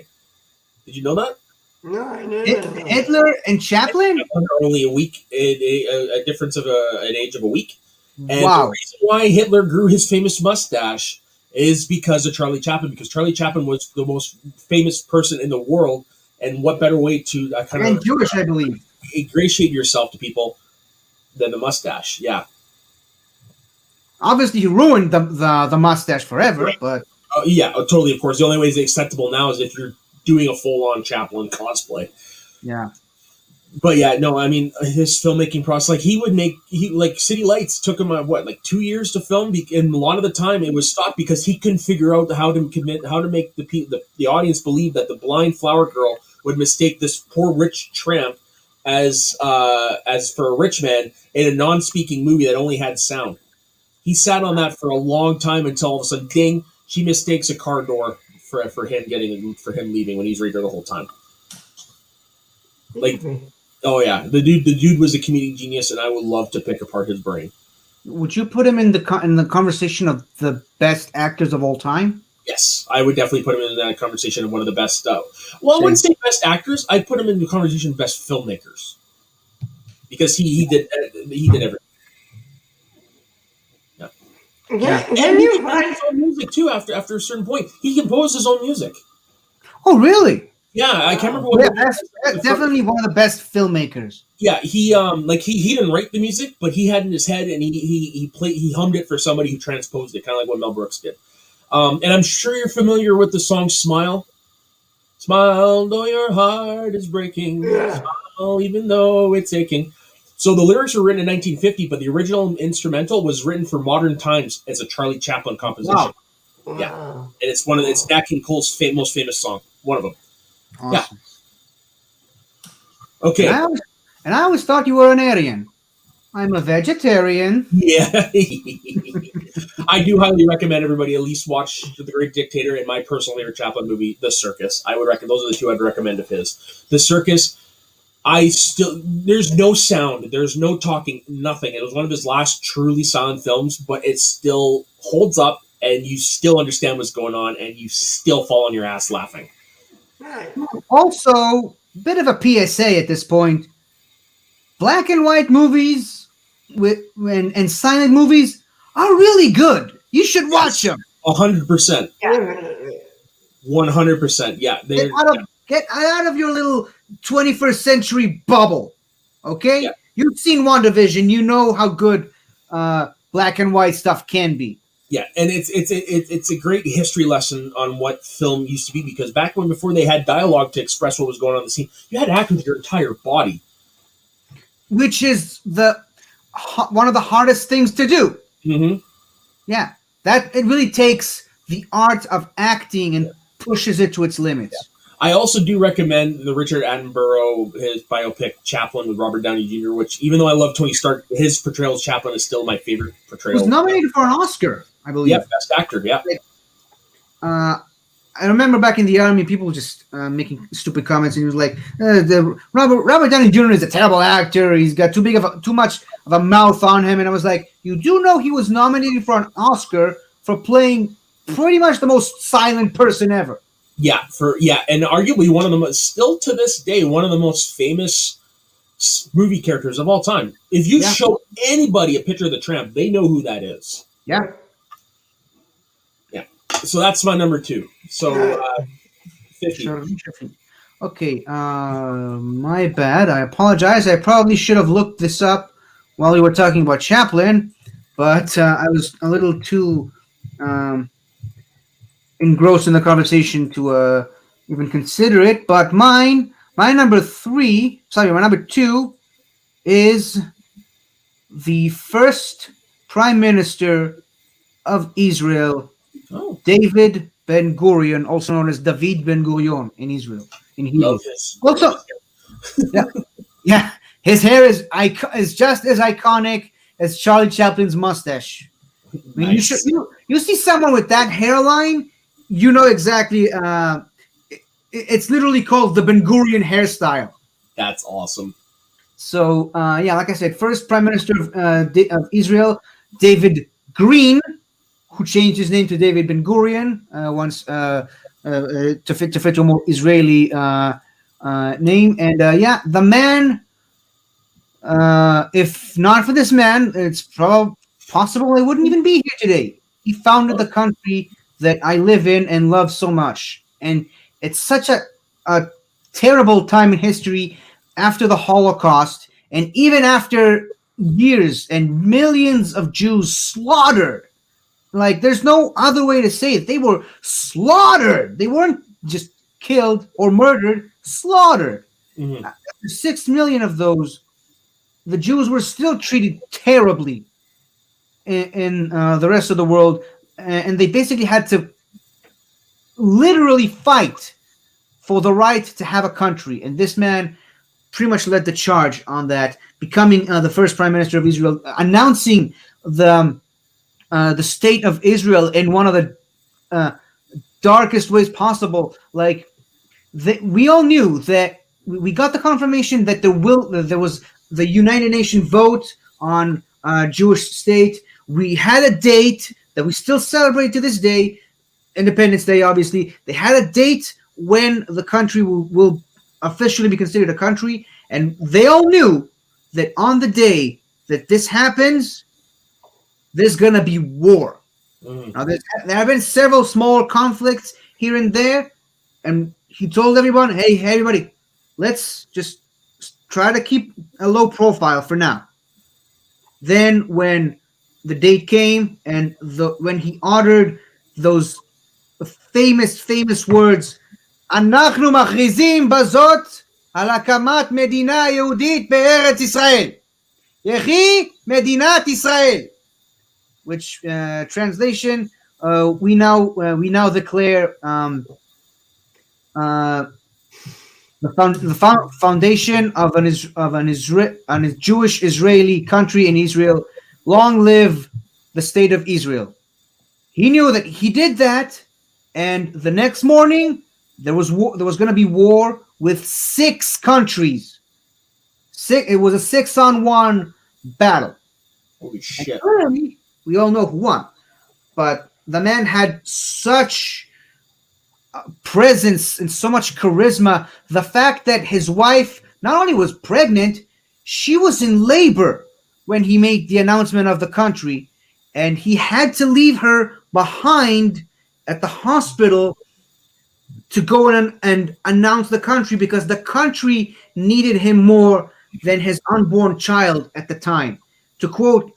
Did you know that? No, I didn't. Hitler and Chaplin? Are only a week, a difference of an age of a week. And wow. The reason why Hitler grew his famous mustache is because of Charlie Chaplin, because Charlie Chaplin was the most famous person in the world, and what better way to and Jewish, I believe, ingratiate yourself to people than the mustache? Yeah. Obviously, he ruined the mustache forever, right. But yeah, totally. Of course, the only way it's acceptable now is if you're doing a full-on Chaplin cosplay. Yeah. But yeah, no, I mean his filmmaking process. Like City Lights took him 2 years to film, and a lot of the time it was stopped because he couldn't figure out how to make the audience believe that the blind flower girl would mistake this poor rich tramp as for a rich man in a non-speaking movie that only had sound. He sat on that for a long time until all of a sudden, ding, she mistakes a car door for him leaving when he's right there the whole time. Like. Oh yeah, the dude was a comedic genius, and I would love to pick apart his brain. Would you put him in the conversation of the best actors of all time? Yes, I would definitely put him in that conversation of one of the best. I wouldn't say best actors. I'd put him in the conversation of best filmmakers, because he did everything. Yeah. Can you find his own music too? After a certain point, he composed his own music. Oh, really? Yeah, I can't remember what. Yeah, that's definitely one of the best filmmakers. Yeah, he didn't write the music, but he had in his head, and he hummed it for somebody who transposed it, kind of like what Mel Brooks did. And I'm sure you're familiar with the song "Smile." Smile, though your heart is breaking. Smile, even though it's aching. So the lyrics were written in 1950, but the original instrumental was written for modern times as a Charlie Chaplin composition. Wow. Yeah, and it's Nat King Cole's most famous song, one of them. Awesome. Yeah. Okay. And I always thought you were an Aryan. I'm a vegetarian. Yeah. I do highly recommend everybody at least watch The Great Dictator and my personal favorite Chaplin movie, The Circus. I would recommend those are the two I'd recommend of his. The Circus. There's no sound, there's no talking, nothing. It was one of his last truly silent films, but it still holds up, and you still understand what's going on, and you still fall on your ass laughing. Also, bit of a PSA at this point. Black and white movies and silent movies are really good. You should watch them. 100%. 100%. Yeah. Get out of your little 21st century bubble. Okay? Yeah. You've seen WandaVision. You know how good black and white stuff can be. Yeah, and it's a great history lesson on what film used to be, because back when, before they had dialogue to express what was going on in the scene, you had to act with your entire body. Which is one of the hardest things to do. Mm-hmm. Yeah, that it really takes the art of acting and pushes it to its limits. Yeah. I also do recommend the Richard Attenborough, his biopic Chaplin with Robert Downey Jr., which, even though I love Tony Stark, his portrayal as Chaplin is still my favorite portrayal. He was nominated for an Oscar, I believe. Yeah, Best Actor, yeah. I remember back in the army, people just making stupid comments, and he was like, Robert Downey Jr. is a terrible actor. He's got too much of a mouth on him. And I was like, you do know he was nominated for an Oscar for playing pretty much the most silent person ever. Yeah, and arguably one of the most, still to this day, one of the most famous movie characters of all time. If you show anybody a picture of the Tramp, they know who that is. Yeah. Yeah. So that's my number 2. So 50. Okay, my bad. I apologize. I probably should have looked this up while we were talking about Chaplin, but I was a little too engrossed in the conversation to even consider it. But my number 2 is the first Prime Minister of Israel, David Ben Gurion, also known as David Ben Gurion in Israel. In Hebrew. Also, yeah, his hair is just as iconic as Charlie Chaplin's mustache. I mean, nice. you see someone with that hairline, you know exactly. It's literally called the Ben Gurion hairstyle. That's awesome. So like I said, first Prime Minister of Israel, David Green, who changed his name to David Ben Gurion once to fit a more Israeli name. And the man, if not for this man, it's possible I wouldn't even be here today. He founded the country that I live in and love so much. And it's such a terrible time in history after the Holocaust, and even after years and millions of Jews slaughtered. Like, there's no other way to say it. They were slaughtered. They weren't just killed or murdered, slaughtered. Mm-hmm. After 6 million of those, the Jews were still treated terribly in the rest of the world. And they basically had to literally fight for the right to have a country. And this man pretty much led the charge on that, becoming the first Prime Minister of Israel, announcing the state of Israel in one of the darkest ways possible. Like, we all knew that we got the confirmation that there was the United Nations vote on Jewish state. We had a date that we still celebrate to this day, Independence Day, obviously. They had a date when the country will officially be considered a country, and they all knew that on the day that this happens, there's going to be war. Mm. Now, there have been several small conflicts here and there, and he told everyone, hey, everybody, let's just try to keep a low profile for now. Then when the date came and when he uttered those famous words, אנחנו מכריזים בזאת על הקמת מדינה יהודית בארץ ישראל. יחי מדינת ישראל. Which translation, we now declare the foundation of a Jewish Israeli country in Israel. Long live the state of Israel. He knew that he did that, and the next morning there was going to be war with 6 countries. It was a 6-on-1 battle. Holy shit! We all know who won, but the man had such presence and so much charisma. The fact that his wife not only was pregnant, she was in labor when he made the announcement of the country, and he had to leave her behind at the hospital to go in and announce the country, because the country needed him more than his unborn child at the time. To quote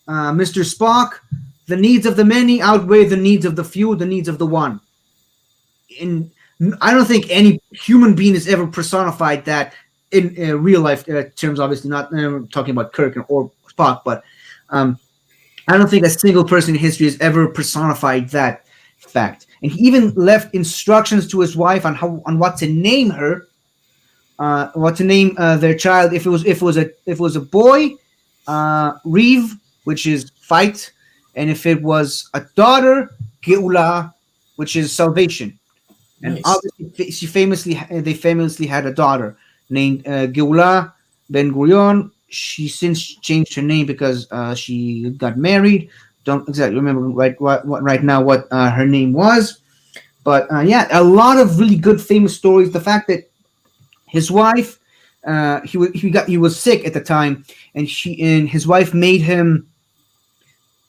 Mr. Spock, the needs of the many outweigh the needs of the few, the needs of the one. And I don't think any human being has ever personified that in real life terms. Obviously, not talking about Kirk or Spock, but I don't think a single person in history has ever personified that fact. And he even left instructions to his wife on what to name her, what to name their child. If it was a boy, Reeve, which is fight, and if it was a daughter, Geula, which is salvation. And Nice. obviously, they famously had a daughter named Geula Ben Gurion. She since changed her name because she got married. Don't exactly remember right now what her name was, but yeah, a lot of really good famous stories. The fact that his wife, he was sick at the time, and his wife made him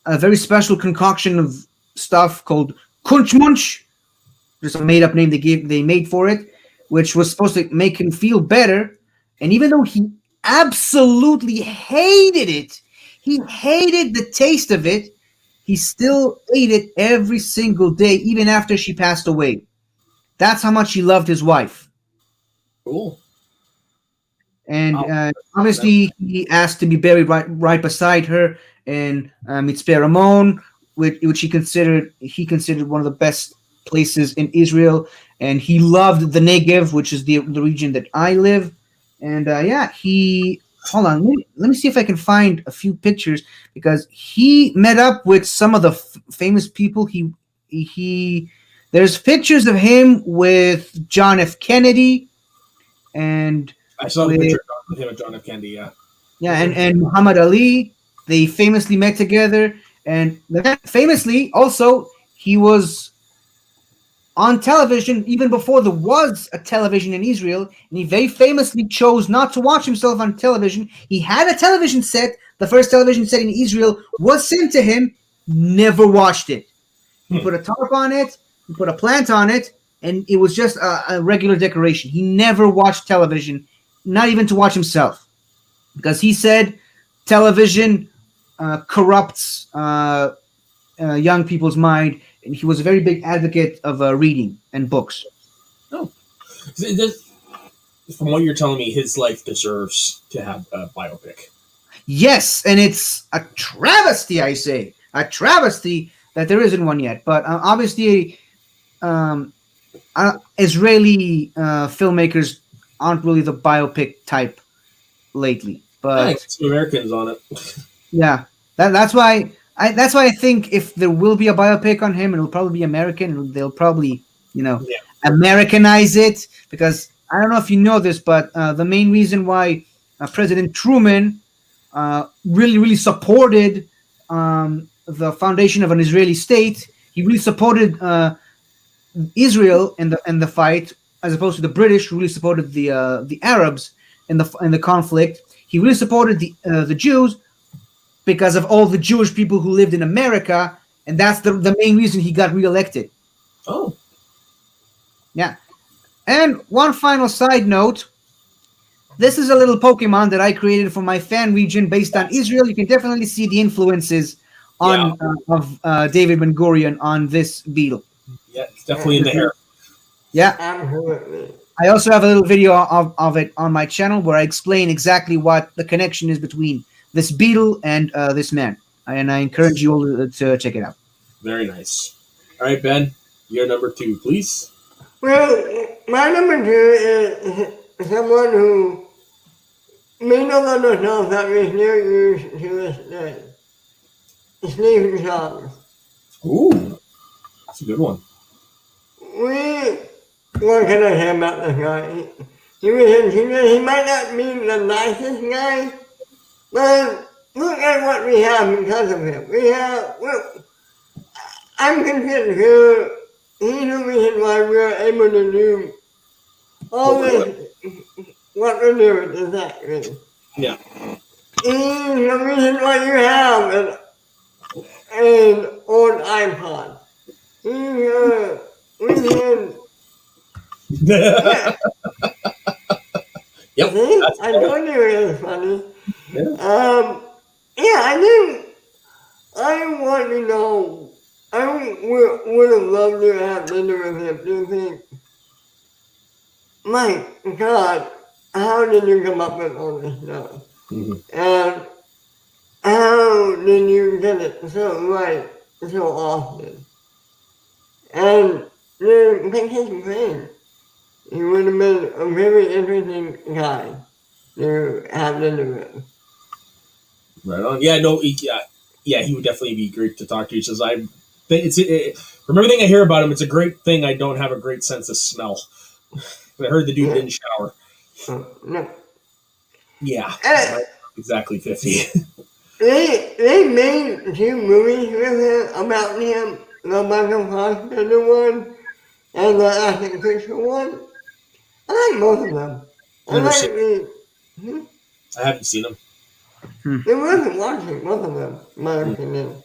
a very special concoction of stuff called Kunchmunch. There's a made up name they made for it, which was supposed to make him feel better. And even though he absolutely hated it, he hated the taste of it, he still ate it every single day, even after she passed away. That's how much he loved his wife. Cool. And Wow. obviously, he asked to be buried right beside her in Mitzpeh Ramon, which he considered one of the best places in Israel, and he loved the Negev, which is the region that I live. And yeah, he hold on. Let me see if I can find a few pictures because he met up with some of the famous people. He there's pictures of him with John F. Kennedy, and I saw the picture of him and John F. Kennedy. Yeah. Yeah, and Muhammad Ali. They famously met together, and famously also he was on television even before there was a television in Israel, and he very famously chose not to watch himself on television. He had a television set. The first television set in Israel was sent to him. Never watched it. He put a tarp on it. He put a plant on it, and it was just a regular decoration. He never watched television, not even to watch himself, because he said television corrupts young people's mind, and he was a very big advocate of reading and books. Oh, from what you're telling me, his life deserves to have a biopic. Yes, and it's a travesty, I say. A travesty that there isn't one yet. But obviously, Israeli filmmakers aren't really the biopic type lately. But some Americans on it. Yeah, that's why I think if there will be a biopic on him, it'll probably be American. They'll probably Americanize it, because I don't know if you know this, but the main reason why President Truman really supported the foundation of an Israeli state, he really supported Israel in the fight, as opposed to the British, who really supported the Arabs in the conflict. He really supported the Jews because of all the Jewish people who lived in America, and that's the main reason he got reelected. Oh. Yeah. And one final side note, this is a little Pokemon that I created for my fan region based on Israel. You can definitely see the influences of David Ben Gurion on this beetle. Yeah, it's definitely in the hair. Yeah. Absolutely. I also have a little video of it on my channel where I explain exactly what the connection is between this beetle and this man. And I encourage you all to check it out. Very nice. All right, Ben, your number 2, please. Well, my number 2 is someone who may no longer know that is near you to this day. Stephen Thomas. Ooh, that's a good one. What can I say about this guy? He might not be the nicest guy, but look at what we have because of him. I'm convinced he's the reason why we're able to do all this, what we're doing exactly. Yeah. He's the reason why you have an old iPod. Yeah. Yep. See? I told you it was funny. Yeah. I think I want to know. I would have loved to have dinner with him. Do you think, my God, how did you come up with all this stuff? Mhm. And how did you get it so right so often? And the vacation thing, he would have been a very interesting guy to have dinner with. Right on. Yeah, no, yeah, he would definitely be great to talk to. He says, from everything I hear about him, it's a great thing I don't have a great sense of smell. I heard the dude Yeah. didn't shower. No. Yeah, And exactly 50. they made 2 movies with him about him, the Michael Fassbender one and the Ashton Kutcher one. I like both of them. I Never like seen. the. I haven't seen him. It wasn't watching both of them, in my opinion.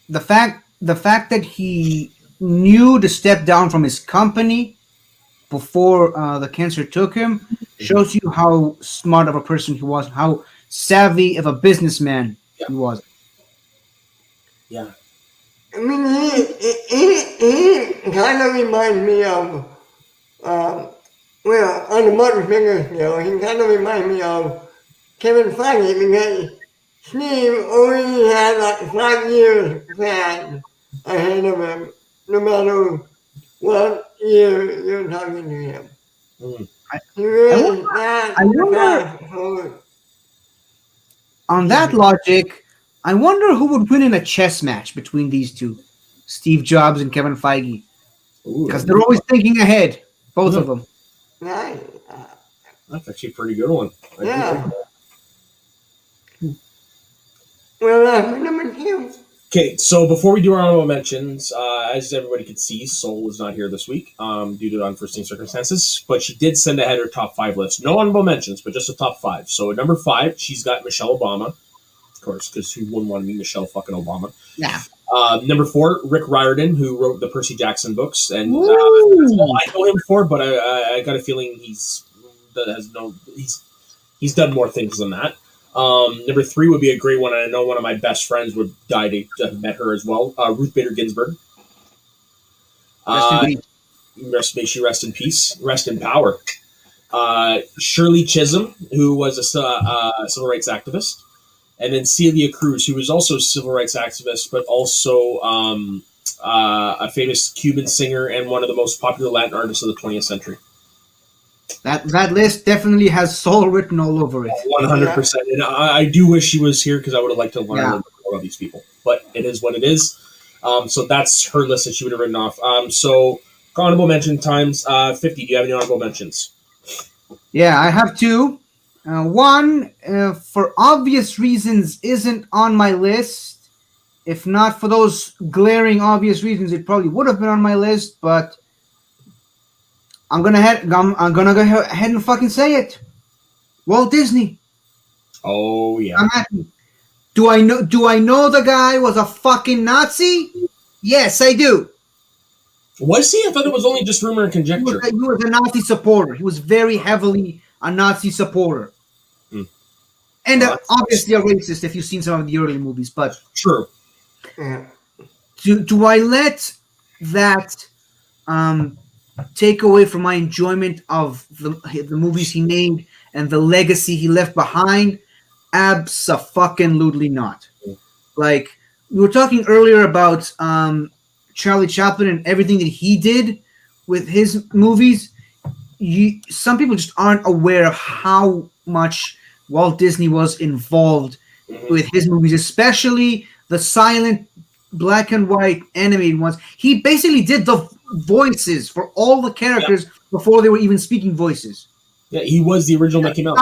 The fact that he knew to step down from his company before the cancer took him shows you how smart of a person he was, how savvy of a businessman Yeah. he was. Yeah. I mean, he kind of reminds me of, well, on a much bigger scale, he kind of reminds me of Kevin Feige because Steve only had like 5 years planned ahead of him, no matter what year you're talking to him. Mm. He I wonder, really I wonder fast forward. on that logic, I wonder who would win in a chess match between these two, Steve Jobs and Kevin Feige, Ooh, because they're always thinking ahead, both of them. Right. that's actually a pretty good one. I didn't Yeah. think of that. Well, number 2. Okay, so before we do our honorable mentions, as everybody could see, Sol is not here this week due to unforeseen circumstances, but she did send ahead her top 5 list. No honorable mentions, but just a top 5. So at number 5, she's got Michelle Obama, of course, because who wouldn't want to meet Michelle fucking Obama? Yeah. Number 4, Rick Riordan, who wrote the Percy Jackson books, and that's Woo! all I know him for. But I got a feeling he's done more things than that. Number 3 would be a great one, and I know one of my best friends would die to have met her as well. Ruth Bader Ginsburg. May she rest in peace, rest in power. Shirley Chisholm, who was a civil rights activist, and then Celia Cruz, who was also a civil rights activist, but also a famous Cuban singer and one of the most popular Latin artists of the 20th century. That list definitely has soul written all over it. 100%. And I do wish she was here because I would have liked to learn a little bit more about these people. But it is what it is. So that's her list that she would have written off. So honorable mention times 50. Do you have any honorable mentions? Yeah, I have 2. One, for obvious reasons, isn't on my list. If not for those glaring obvious reasons, it probably would have been on my list. But I'm gonna go ahead and fucking say it. Walt Disney. Oh, yeah. I'm happy. Do I know the guy was a fucking Nazi? Yes, I do. Was he? I thought it was only just rumor and conjecture. He was a Nazi supporter. He was very heavily a Nazi supporter. And obviously a racist if you've seen some of the early movies. But true. Do I let that take away from my enjoyment of the movies he made and the legacy he left behind? Abso-fucking-lutely not. Like, we were talking earlier about Charlie Chaplin and everything that he did with his movies. Some people just aren't aware of how much Walt Disney was involved with his movies, especially the silent black and white animated ones. He basically did the voices for all the characters before they were even speaking voices. Yeah, he was the original Mickey Mouse.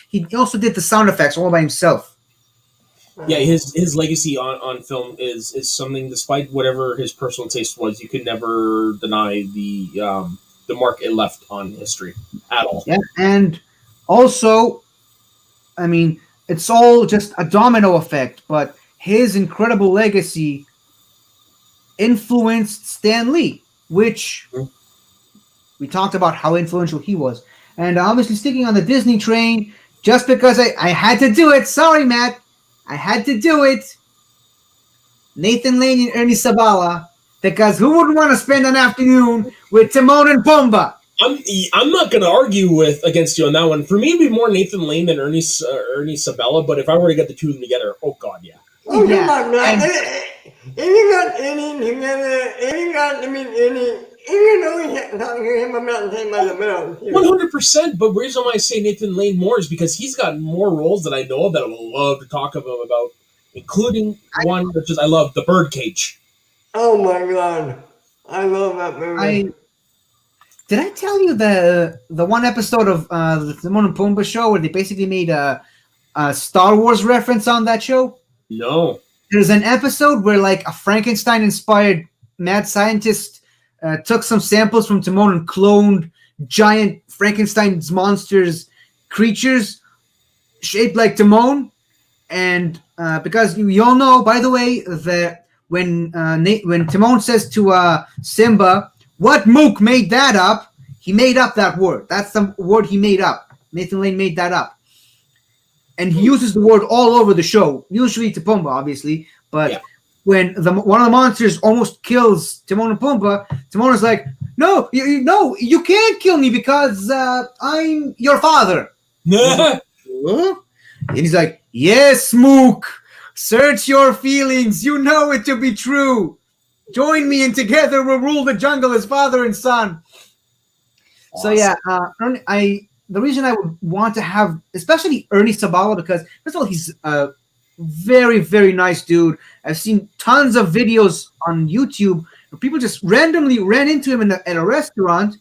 He also did the sound effects all by himself. Yeah, his legacy on film is something, despite whatever his personal taste was, you could never deny the mark it left on history at all. Yeah, and also, I mean, it's all just a domino effect, but his incredible legacy influenced Stan Lee, which we talked about how influential he was. And obviously, sticking on the Disney train, just because I had to do it. Sorry, Matt. I had to do it. Nathan Lane and Ernie Sabala. Because who wouldn't want to spend an afternoon with Timon and Pumbaa? I'm not going to argue against you on that one. For me, it'd be more Nathan Lane than Ernie Sabella. But if I were to get the two of them together, oh god, yeah. Oh, Yeah, come on, man. If you got any together, if you got, I mean, any, even though we can't talk to him, I'm not saying by the middle. 100%. But the reason why I say Nathan Lane more is because he's got more roles that I know of that I would love to talk about, including one which is I love, The Birdcage. Oh my god. I love that movie. Did I tell you the one episode of the Timon and Pumbaa show where they basically made a Star Wars reference on that show? No. There's an episode where like a Frankenstein-inspired mad scientist took some samples from Timon and cloned giant Frankenstein's monsters creatures shaped like Timon. And because we all know, by the way, that when Timon says to Simba, "What mook made that up?" He made up that word. That's the word he made up. Nathan Lane made that up. And he uses the word all over the show, usually to Pumbaa, obviously. But when one of the monsters almost kills Timon and Pumbaa, Timon is like, "No, you can't kill me because I'm your father." And he's like, "Yes, Mook, search your feelings. You know it to be true. Join me and together we'll rule the jungle as father and son." Awesome. So yeah, the reason I would want to have, especially Ernie Sabala, because first of all, he's a very, very nice dude. I've seen tons of videos on YouTube where people just randomly ran into him at a restaurant,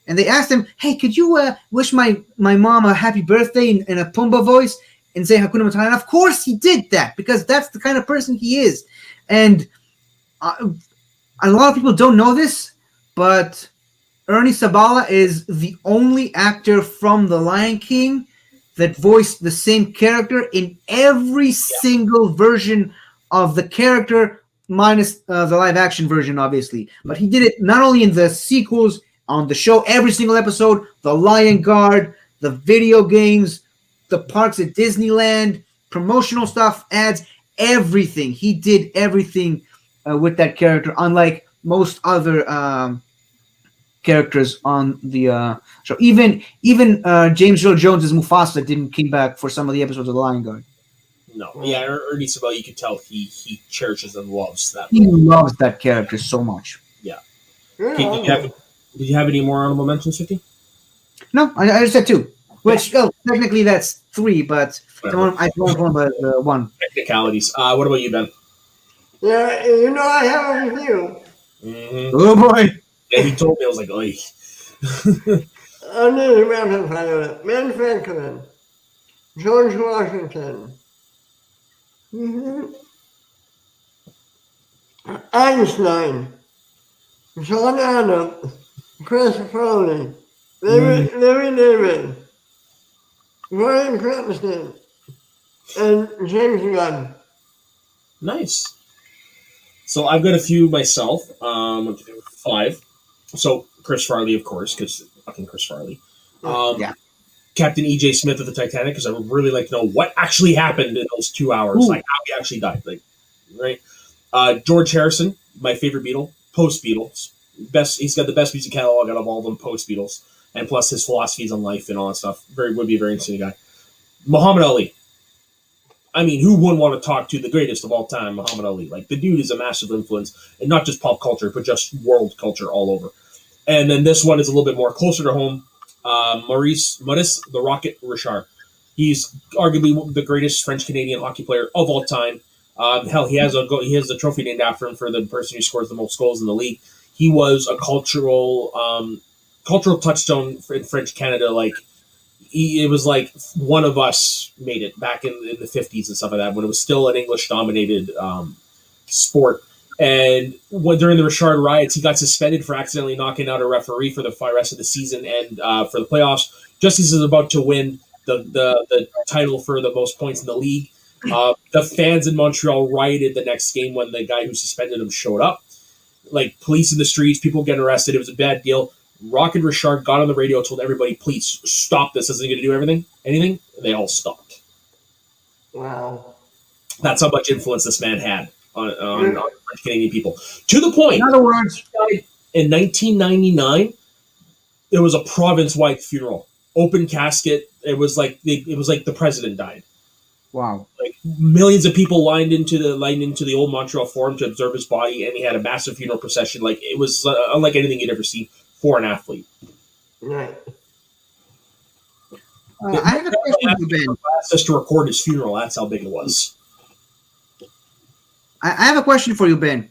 and they asked him, "Hey, could you wish my mom a happy birthday in a Pumbaa voice and say Hakuna Matata?" And of course he did that, because that's the kind of person he is. And a lot of people don't know this, but Ernie Sabala is the only actor from The Lion King that voiced the same character in every single version of the character, minus the live-action version, obviously. But he did it not only in the sequels, on the show, every single episode, The Lion Guard, the video games, the parks at Disneyland, promotional stuff, ads, everything. He did everything with that character, unlike most other characters on the show. Even James Earl Jones as Mufasa didn't came back for some of the episodes of The Lion Guard. No, yeah, Ernie Sabella, you can tell he cherishes and loves that. He loves that character so much. Yeah. Okay, did you have any more honorable mentions, 50? No, I just said two. Which technically that's three, but I don't remember one. Technicalities. What about you, Ben? Yeah, I have a few. Mm-hmm. Oh boy. Yeah, he told me. I was like, "Oy." I'm going to rapid fire it. Ben Franklin, George Washington, Einstein, John Adams, Chris Farley, Larry David, Brian Cranston, and James Gunn. Nice. So I've got a few myself. 5. So Chris Farley, of course, because fucking Chris Farley. Yeah. Captain E.J. Smith of the Titanic, because I would really like to know what actually happened in those 2 hours, like how he actually died, like, right? George Harrison, my favorite Beatle, post Beatles, best. He's got the best music catalog out of all of them, post Beatles, and plus his philosophies on life and all that stuff. Would be a very interesting guy. Muhammad Ali. I mean, who wouldn't want to talk to the greatest of all time, Muhammad Ali? Like, the dude is a massive influence, and not just pop culture, but just world culture all over. And then this one is a little bit more closer to home. Maurice the Rocket Richard. He's arguably the greatest French-Canadian hockey player of all time. Hell, he has a trophy named after him for the person who scores the most goals in the league. He was a cultural touchstone in French Canada. Like, it was like one of us made it back in the 50s and stuff like that, when it was still an English-dominated sport. And during the Richard riots, he got suspended for accidentally knocking out a referee for the rest of the season and for the playoffs, just as he was about to win the title for the most points in the league. The fans in Montreal rioted the next game when the guy who suspended him showed up. Like, police in the streets, people getting arrested. It was a bad deal. Rocket Richard got on the radio, told everybody, "Please stop this. This isn't going to do anything." They all stopped. Wow. That's how much influence this man had on Canadian people. To the point, In other words, in 1999, it was a province-wide funeral, open casket. It was like the president died. wow. Like millions of people lined into the old Montreal Forum to observe his body, and he had a massive funeral procession. Like it was unlike anything you'd ever seen for an athlete. Right. I have a question for you, Ben. Asked us to record his funeral. That's how big it was. I have a question for you, Ben.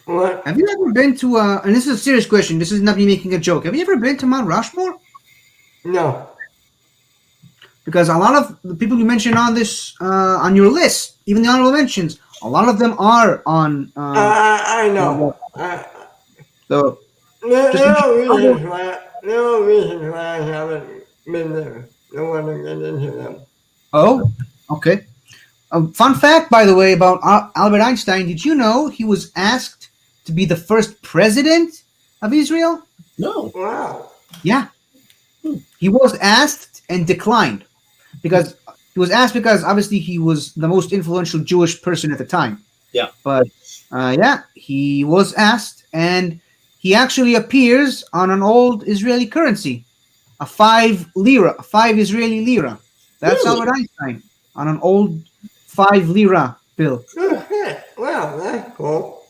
What? Have you ever been to and this is a serious question, this is not me making a joke. Have you ever been to Mount Rushmore? No. Because a lot of the people you mentioned on this on your list, even the honorable mentions, a lot of them are on I know. so There Just are in- reasons why I haven't been there. Don't want to get into them. oh, okay. Fun fact, by the way, about Albert Einstein. Did you know he was asked to be the first president of Israel? No. Wow. Yeah. He was asked and declined because obviously he was the most influential Jewish person at the time. Yeah. But he was asked, and he actually appears on an old Israeli currency, a 5 Israeli lira. That's Really? Albert Einstein on an old 5 lira bill. Oh, shit. Wow, that's cool.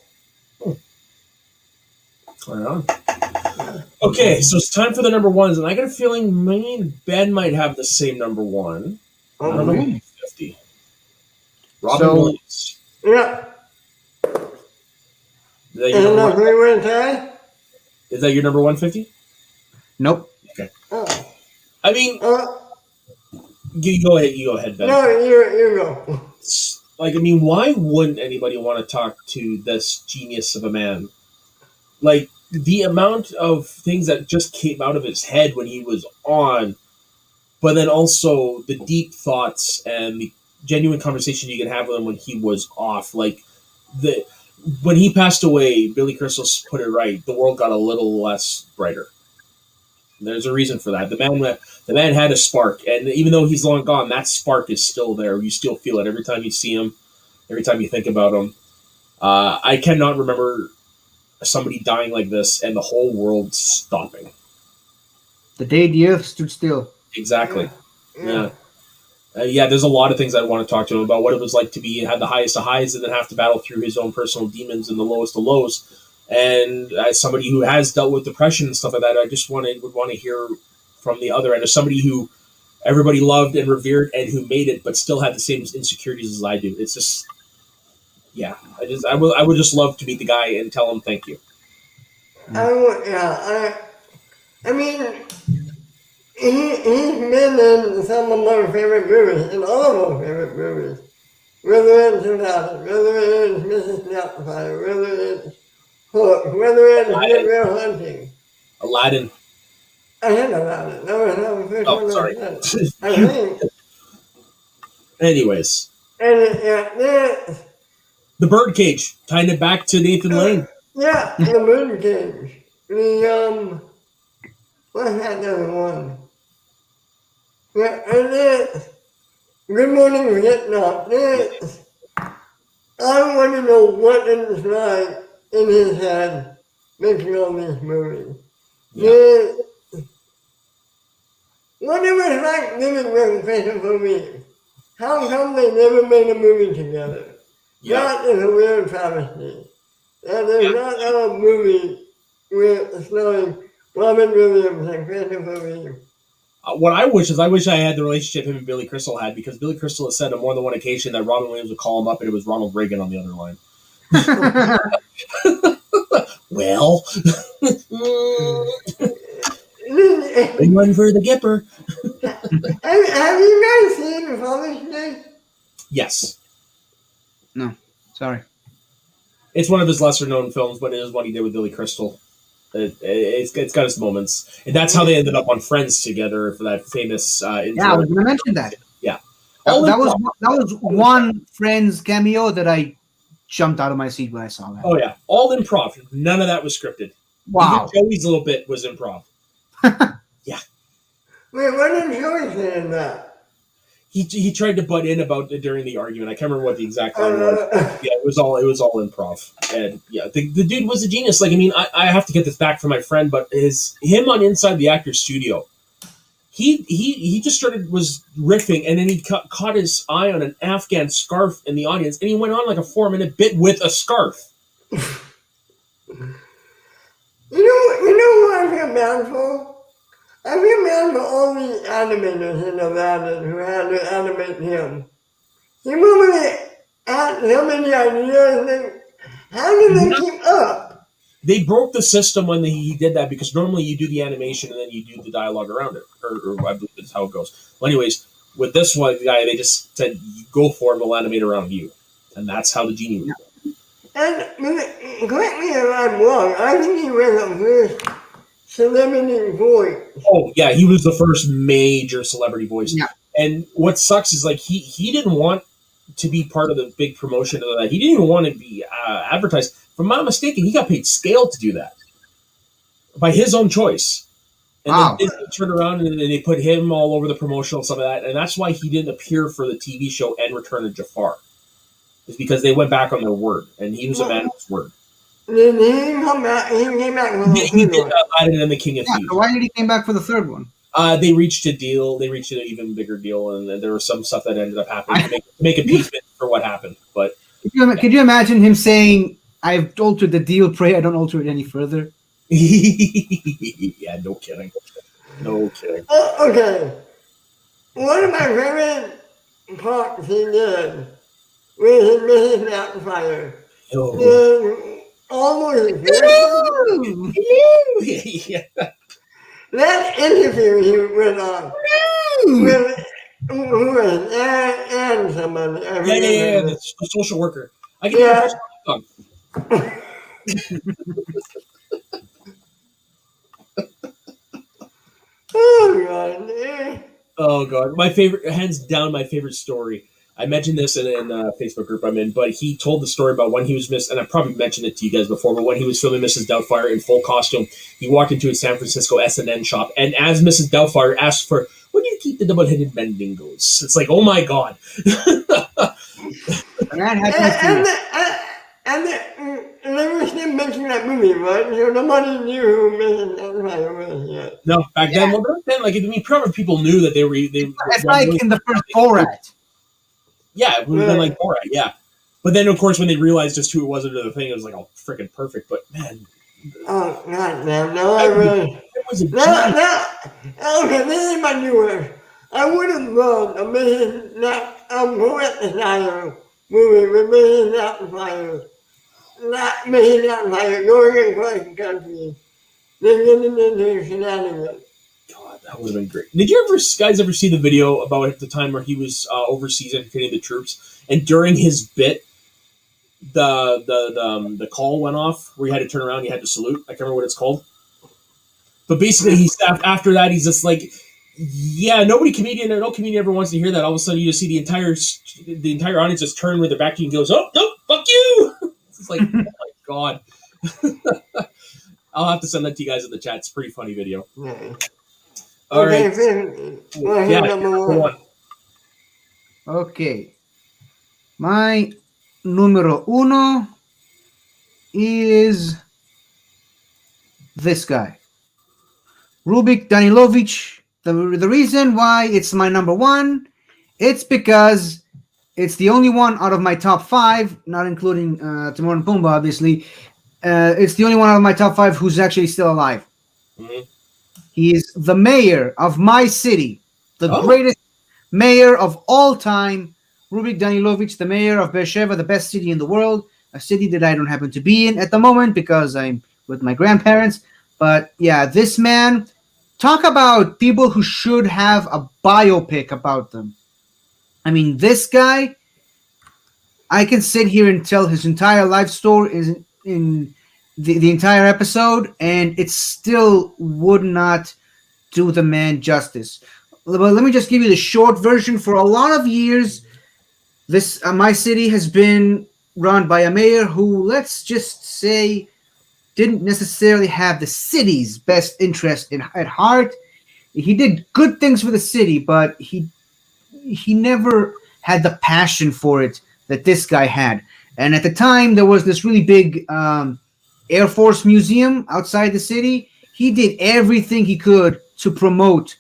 Right on. Okay, so it's time for the number ones, and I got a feeling me and Ben might have the same number one. I don't know, Okay. 50. Robin So- Williams. Yeah. Is that your And number the one? three-win tie? Is that your number 150? Nope. Oh. I mean, you go ahead, Ben. No, you go. Like, I mean, why wouldn't anybody want to talk to this genius of a man? Like, the amount of things that just came out of his head when he was on, but then also the deep thoughts and the genuine conversation you could have with him when he was off. Like, when he passed away, Billy Crystal put it right. The world got a little less brighter. There's a reason for that. The man had a spark, and even though he's long gone, that spark is still there. You still feel it every time you see him, every time you think about him. I cannot remember somebody dying like this and the whole world stopping. The day the earth stood still. Exactly. Yeah. There's a lot of things I want to talk to him about. What it was like to have the highest of highs and then have to battle through his own personal demons and the lowest of lows. And as somebody who has dealt with depression and stuff like that, I just would want to hear from the other end, as somebody who everybody loved and revered and who made it, but still had the same insecurities as I do. It's just, I would just love to meet the guy and tell him thank you. I mean, he's been in some of my favorite movies, in all of my favorite movies. Whether it's Aladdin, whether it's Mrs. Doubtfire, whether it's Hook, whether it's Good Will Hunting. Aladdin. I had Aladdin. That was the first Oh, one sorry. I think. Anyways, And the Birdcage, tying it back to Nathan Lane. yeah, the moon cage. What's that other one? Yeah, and Good Morning Vietnam. I want to know what is like in his head making all these movies. Yeah. What it was like living with Christopher Reeve. How come they never made a movie together? Yeah. That is a weird travesty. That is not a movie with starring Robin Williams and Christopher Reeve. What I wish I had the relationship him and Billy Crystal had, because Billy Crystal has said on more than one occasion that Robin Williams would call him up and it was Ronald Reagan on the other line. Well, big one for the Gipper. Have you guys seen Father's Day? Yes. No, sorry. It's one of his lesser known films, but it is what he did with Billy Crystal. It's got its moments. And that's how they ended up on Friends together for that famous intro. Yeah, I was going to mention that. Yeah. That was one Friends cameo that I jumped out of my seat when I saw that. Oh, yeah. All improv. None of that was scripted. Wow. Even Joey's little bit was improv. Wait, what did Joey say in that? he tried to butt in about it during the argument. I can't remember what the exact line was. Yeah, it was all improv, and yeah, the dude was a genius. Like, I mean, I have to get this back from my friend, but him on Inside the Actors Studio, he just was riffing, and then he caught his eye on an Afghan scarf in the audience, and he went on like a 4-minute bit with a scarf. You know what I feel bad for? I feel bad for all the animators in Nevada who had to animate him. He probably had so many ideas, and how did they keep up? They broke the system when he did that, because normally you do the animation and then you do the dialogue around it, or I believe that's how it goes. Well, anyways, with this one guy, they just said, "You go for it, we'll animate around you," and that's how the genie was. And correct me if I'm wrong, I think he was the first celebrity voice. Oh yeah, he was the first major celebrity voice. Yeah. And what sucks is, like, he didn't want to be part of the big promotion of that. He didn't even want to be advertised. If I'm not mistaken, he got paid scale to do that by his own choice. And Wow. then Disney turned around and they put him all over the promotional stuff of that, and that's why he didn't appear for the TV show and Return of Jafar. It's because they went back on their word, and he was a man of his word. Did he come back? He came back with He did Aladdin and the King of Yeah, Thieves. so why did he come back for the third one? They reached a deal. They reached an even bigger deal, and there was some stuff that ended up happening to make appeasement for what happened. But Could you imagine him saying, "I've altered the deal. Pray I don't alter it any further"? yeah, no kidding. No kidding. Okay. One of my favorite parts he did was Mrs. Doubtfire. Oh. Almost Hello! yeah. that interview he went on with who was and somebody. Yeah. The social worker. I can Yeah. Oh God. Oh god, my favorite, hands down, my favorite story. I mentioned this in a Facebook group I'm in, but he told the story about when he was and I probably mentioned it to you guys before, but when he was filming Mrs. Doubtfire in full costume, he walked into a San Francisco S&N shop, and as Mrs. Doubtfire asked for, "Where do you keep the double-headed Mandingos?" It's like, oh my god. And they were still making that movie, right? So nobody knew who Mrs. Doubtfire was yet. No, back then, like, I mean, probably people knew that they It's like in the first Borat. Yeah, it would have been like Borat, yeah. But then, of course, when they realized just who it was under the thing, it was like, oh, freaking perfect. But man, oh god, man, no, I really. It was a Okay, this is my new word. I would have loved a Mrs. Doubtfire movie with Mrs. Doubtfire. Not Mrs. Doubtfire going across the country. They're getting into shenanigans. God, that would have been great. Did you guys ever see the video about at the time where he was overseas entertaining the troops, and during his bit, the call went off where he had to turn around, he had to salute. I can't remember what it's called, but basically after that he's just like, yeah, no comedian ever wants to hear that. All of a sudden, you just see the entire audience just turn with their back to you and goes, "Oh no, fuck you!" It's like, oh my god. I'll have to send that to you guys in the chat. It's a pretty funny video. Yeah. All Okay, right. Yeah, number one. Okay. My numero uno is this guy. Rubik Danilovich. The reason why it's my number one, it's because it's the only one out of my top five, not including Timon and Pumbaa, obviously. It's the only one out of my top five who's actually still alive. Mm-hmm. He is the mayor of my city, the greatest mayor of all time, Rubik Danilovich, the mayor of Beersheba, the best city in the world, a city that I don't happen to be in at the moment because I'm with my grandparents. But yeah, this man, talk about people who should have a biopic about them. I mean, this guy, I can sit here and tell his entire life story in the entire episode, and it still would not do the man justice. But let me just give you the short version. For a lot of years, this my city has been run by a mayor who, let's just say, didn't necessarily have the city's best interest at heart. He did good things for the city, but he he never had the passion for it that this guy had. And at the time, there was this really big Air Force museum outside the city. He did everything he could to promote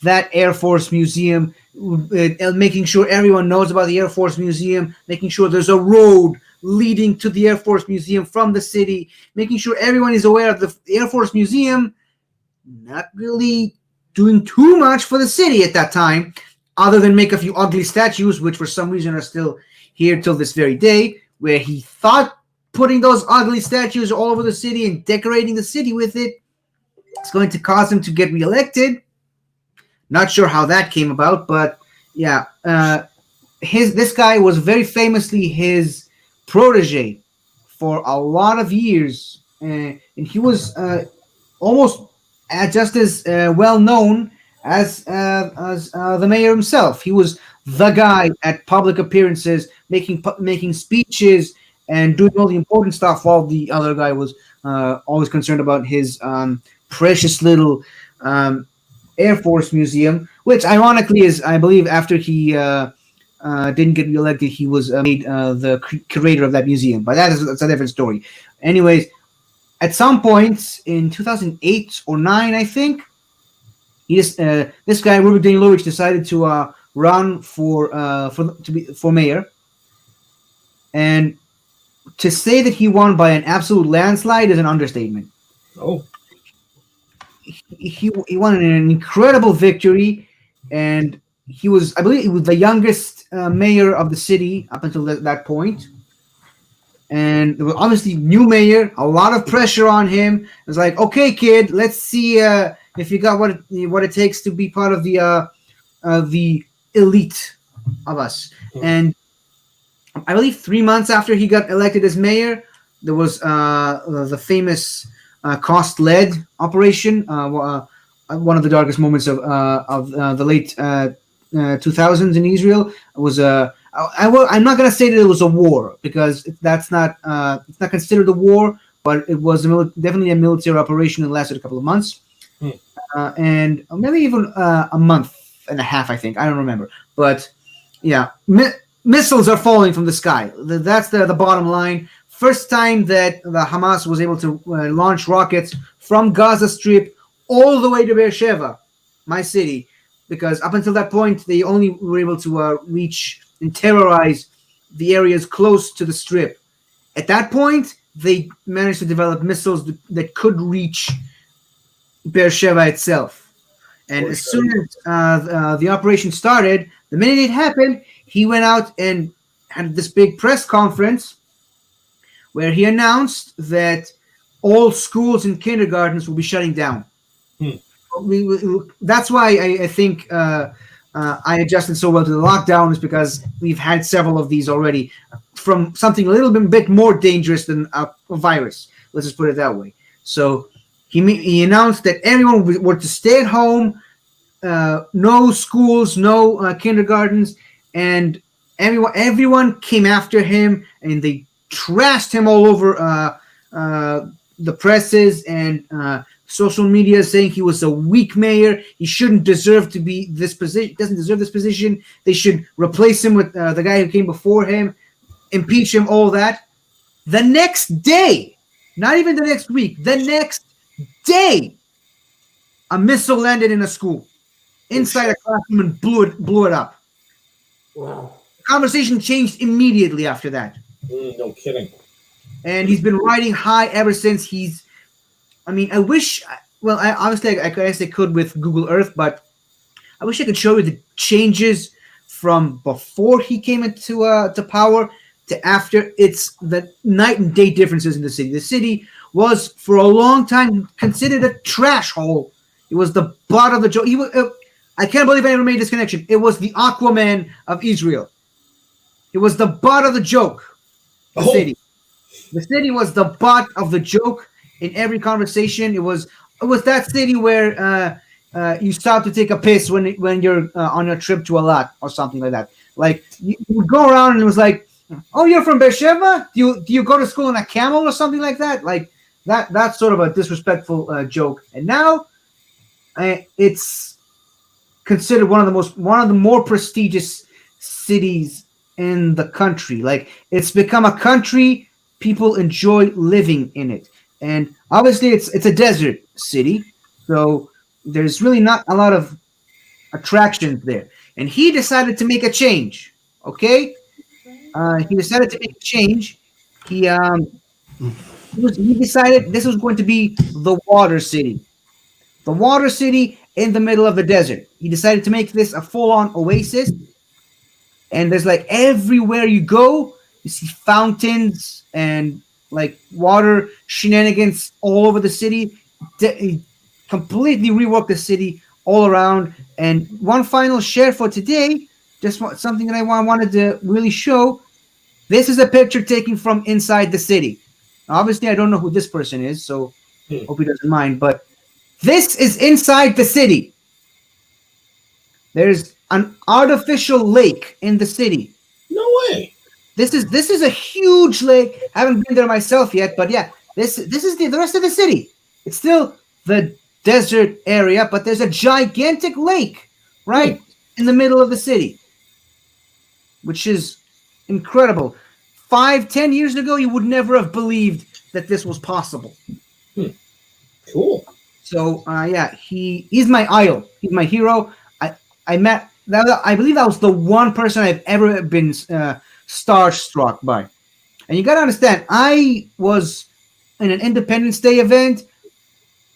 that Air Force museum, making sure everyone knows about the Air Force museum, making sure there's a road leading to the Air Force museum from the city, making sure everyone is aware of the Air Force museum, not really doing too much for the city at that time, other than make a few ugly statues, which for some reason are still here till this very day, where he thought putting those ugly statues all over the city and decorating the city with it is going to cause him to get reelected. Not sure how that came about, but yeah, this guy was very famously his protege for a lot of years, and he was almost just as well known as the mayor himself. He was the guy at public appearances, making speeches and doing all the important stuff, while the other guy was always concerned about his precious little Air Force museum, which ironically is, I believe, after he didn't get reelected, he was made the curator of that museum. But that's a different story. Anyways, at some point in 2008 or 9, I think, this guy Rubik Danilovich decided to run for mayor, and to say that he won by an absolute landslide is an understatement. Oh. He won an incredible victory, and he was, I believe, he was the youngest mayor of the city up until that point. And there was obviously new mayor, a lot of pressure on him. It was like, okay, kid, let's see if you got what it takes to be part of the elite of us. And I believe 3 months after he got elected as mayor, there was the famous cost lead operation, one of the darkest moments of the late 2000s in Israel. It was I'm not going to say that it was a war, because that's not it's not considered a war, but it was definitely a military operation that lasted a couple of months, and maybe even a month and a half, I think. I don't remember, but yeah, missiles are falling from the sky. That's the bottom line. First time that the Hamas was able to launch rockets from Gaza Strip all the way to Beersheba, my city, because up until that point, they only were able to reach and terrorize the areas close to the Strip. At that point, they managed to develop missiles that could reach Beersheba itself. And as soon as the operation started, the minute it happened, he went out and had this big press conference where he announced that all schools and kindergartens will be shutting down. That's why I think I adjusted so well to the lockdown, is because we've had several of these already, from something a little bit more dangerous than a virus. Let's just put it that way. So he announced that everyone were to stay at home, no schools, no kindergartens, and everyone came after him, and they trashed him all over the presses and social media, saying he was a weak mayor. He shouldn't deserve to be this position. Doesn't deserve this position. They should replace him with the guy who came before him, impeach him, all that. The next day, not even the next week, the next day, a missile landed in a school inside a classroom and blew it up. Wow. The conversation changed immediately after that. No kidding. And he's been riding high ever since. I wish, well, I guess I could with Google Earth, but I wish I could show you the changes from before he came into to power to after. It's the night and day differences in the city. The city was, for a long time, considered a trash hole. It was the butt of the joke. I can't believe I ever made this connection. It was the Aquaman of Israel. It was the butt of the joke. The city. The city was the butt of the joke in every conversation. It was that city where you stop to take a piss when you're on a trip to a lot or something like that. Like you would go around and it was like, oh, you're from Beersheba? Do you go to school in a camel or something like that? Like that's sort of a disrespectful joke. And now it's considered one of the more prestigious cities in the country. Like, it's become a country, people enjoy living in it. And obviously it's a desert city, so there's really not a lot of attractions there. And he decided to make a change. Okay, he decided to make a change. He he decided this was going to be the water city. The water city in the middle of the desert. He decided to make this a full-on oasis, and there's like everywhere you go, you see fountains and like water shenanigans all over the city. He completely reworked the city all around. And one final share for today, just something that I wanted to really show. This is a picture taken from inside the city. Obviously, I don't know who this person is, so hope he doesn't mind. But this is inside the city. There's an artificial lake in the city. No way. This is a huge lake. I haven't been there myself yet, but yeah, this is the rest of the city. It's still the desert area, but there's a gigantic lake right in the middle of the city, which is incredible. 5-10 years ago, you would never have believed that this was possible. Cool. So yeah, he's my idol. He's my hero. I met that. I believe that was the one person I've ever been starstruck by. And you gotta understand, I was in an Independence Day event.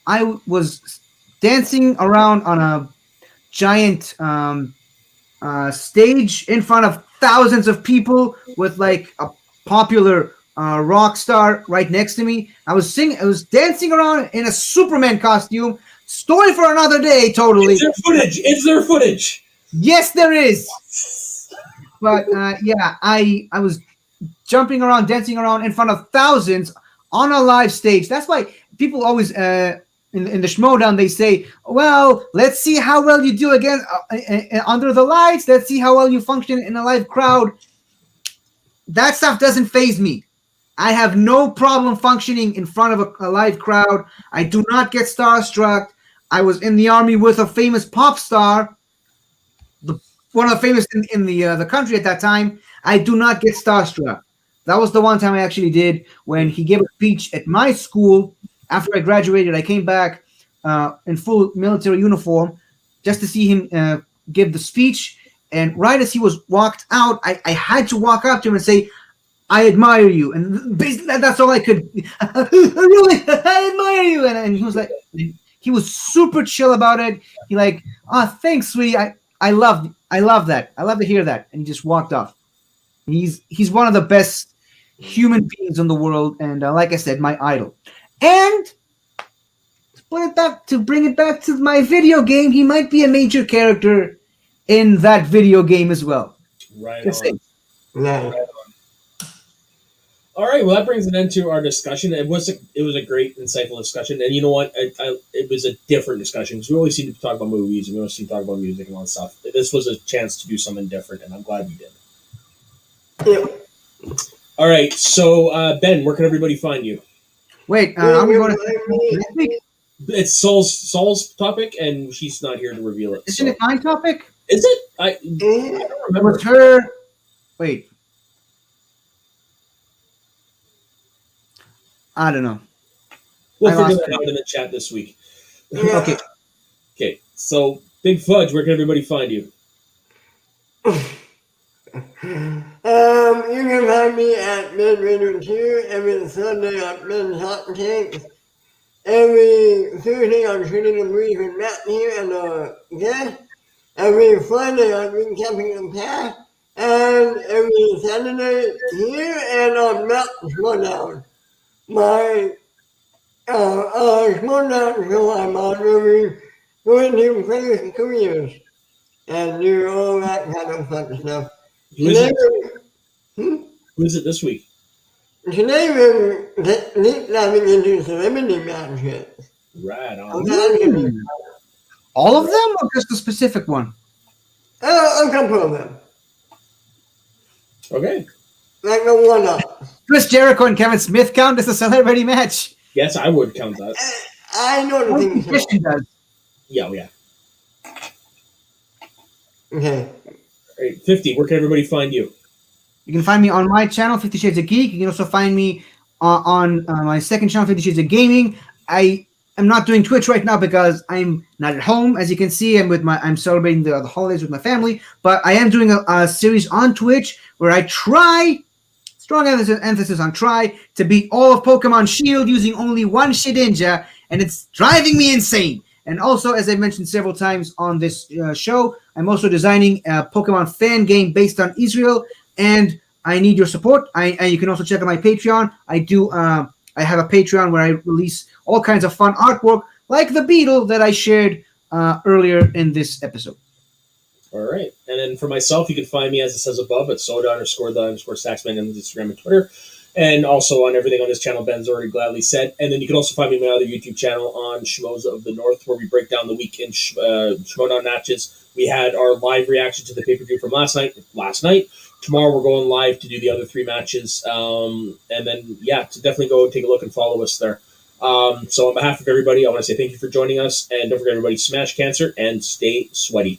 I was dancing around on a giant stage in front of thousands of people with like a popular rock star right next to me. I was dancing around in a Superman costume. Story for another day, totally. Is there footage? Yes, there is. But yeah, I was jumping around, dancing around in front of thousands on a live stage. That's why people always in the Schmodown, they say, well, let's see how well you do again under the lights. Let's see how well you function in a live crowd. That stuff doesn't faze me. I have no problem functioning in front of a live crowd. I do not get starstruck. I was in the army with a famous pop star, one of the famous in the country at that time. I do not get starstruck. That was the one time I actually did, when he gave a speech at my school. After I graduated, I came back in full military uniform just to see him give the speech. And right as he was walked out, I had to walk up to him and say, I admire you. And basically that's all I could. Really, I admire you. And he was like, he was super chill about it. He like, thanks, sweetie. I love that. I love to hear that. And he just walked off. He's one of the best human beings in the world. And like I said, my idol. And to bring it back to my video game, he might be a major character in that video game as well. Right Just on. No. Right on. All right, well, that brings an end to our discussion. It was a great, insightful discussion, and you know what? It was a different discussion, because we always seem to talk about movies, and we always seem to talk about music and all that stuff. This was a chance to do something different, and I'm glad we did. Yeah. All right, so Ben, where can everybody find you? Wait, I'm going to next week. It's Saul's topic, and she's not here to reveal it. Isn't it my topic? Is it? I Yeah. don't It remember. was her. Wait. I don't know. We'll I figure lost that out in the chat this week. Yeah. Okay. Okay, so Big Fudge, where can everybody find you? You can find me at Midwinter 2 every Sunday on Men's Hot Takes. Every Thursday I'm shooting a movie with Matthew and guest. Every Friday I'm recapping the past. And every Saturday here and on Mountain Schmodown. My Schmodown show I'm on where we go into famous careers and do all that kind of fun stuff. Who is Today, it? Who is it this week? today we're deep diving into celebrity matches. Right on. Okay. All of them, or just a specific one? A couple of them. Okay. Like a one-up. Chris Jericho and Kevin Smith count as a celebrity match. Yes, I would count that. I don't think so. Christian does. Yeah, yeah. Okay. All right, 50. Where can everybody find you? You can find me on my channel, 50 Shades of Geek. You can also find me on my second channel, 50 Shades of Gaming. I am not doing Twitch right now because I'm not at home. As you can see, I'm celebrating the holidays with my family. But I am doing a series on Twitch where I try, strong emphasis on try, to beat all of Pokemon Shield using only one Shedinja, and it's driving me insane. And also, as I mentioned several times on this show, I'm also designing a Pokemon fan game based on Israel, and I need your support. You can also check out my Patreon. I have a Patreon where I release all kinds of fun artwork, like the beetle that I shared earlier in this episode. All right. And then for myself, you can find me, as it says above, at soda_the_saxman on Instagram and Twitter. And also on everything on this channel, Ben's already gladly said. And then you can also find me on my other YouTube channel on Schmoes of the North, where we break down the weekend Schmoedown matches. We had our live reaction to the pay-per-view from last night. Tomorrow we're going live to do the other 3 matches. And then, to definitely go take a look and follow us there. So on behalf of everybody, I want to say thank you for joining us. And don't forget, everybody, smash cancer and stay sweaty.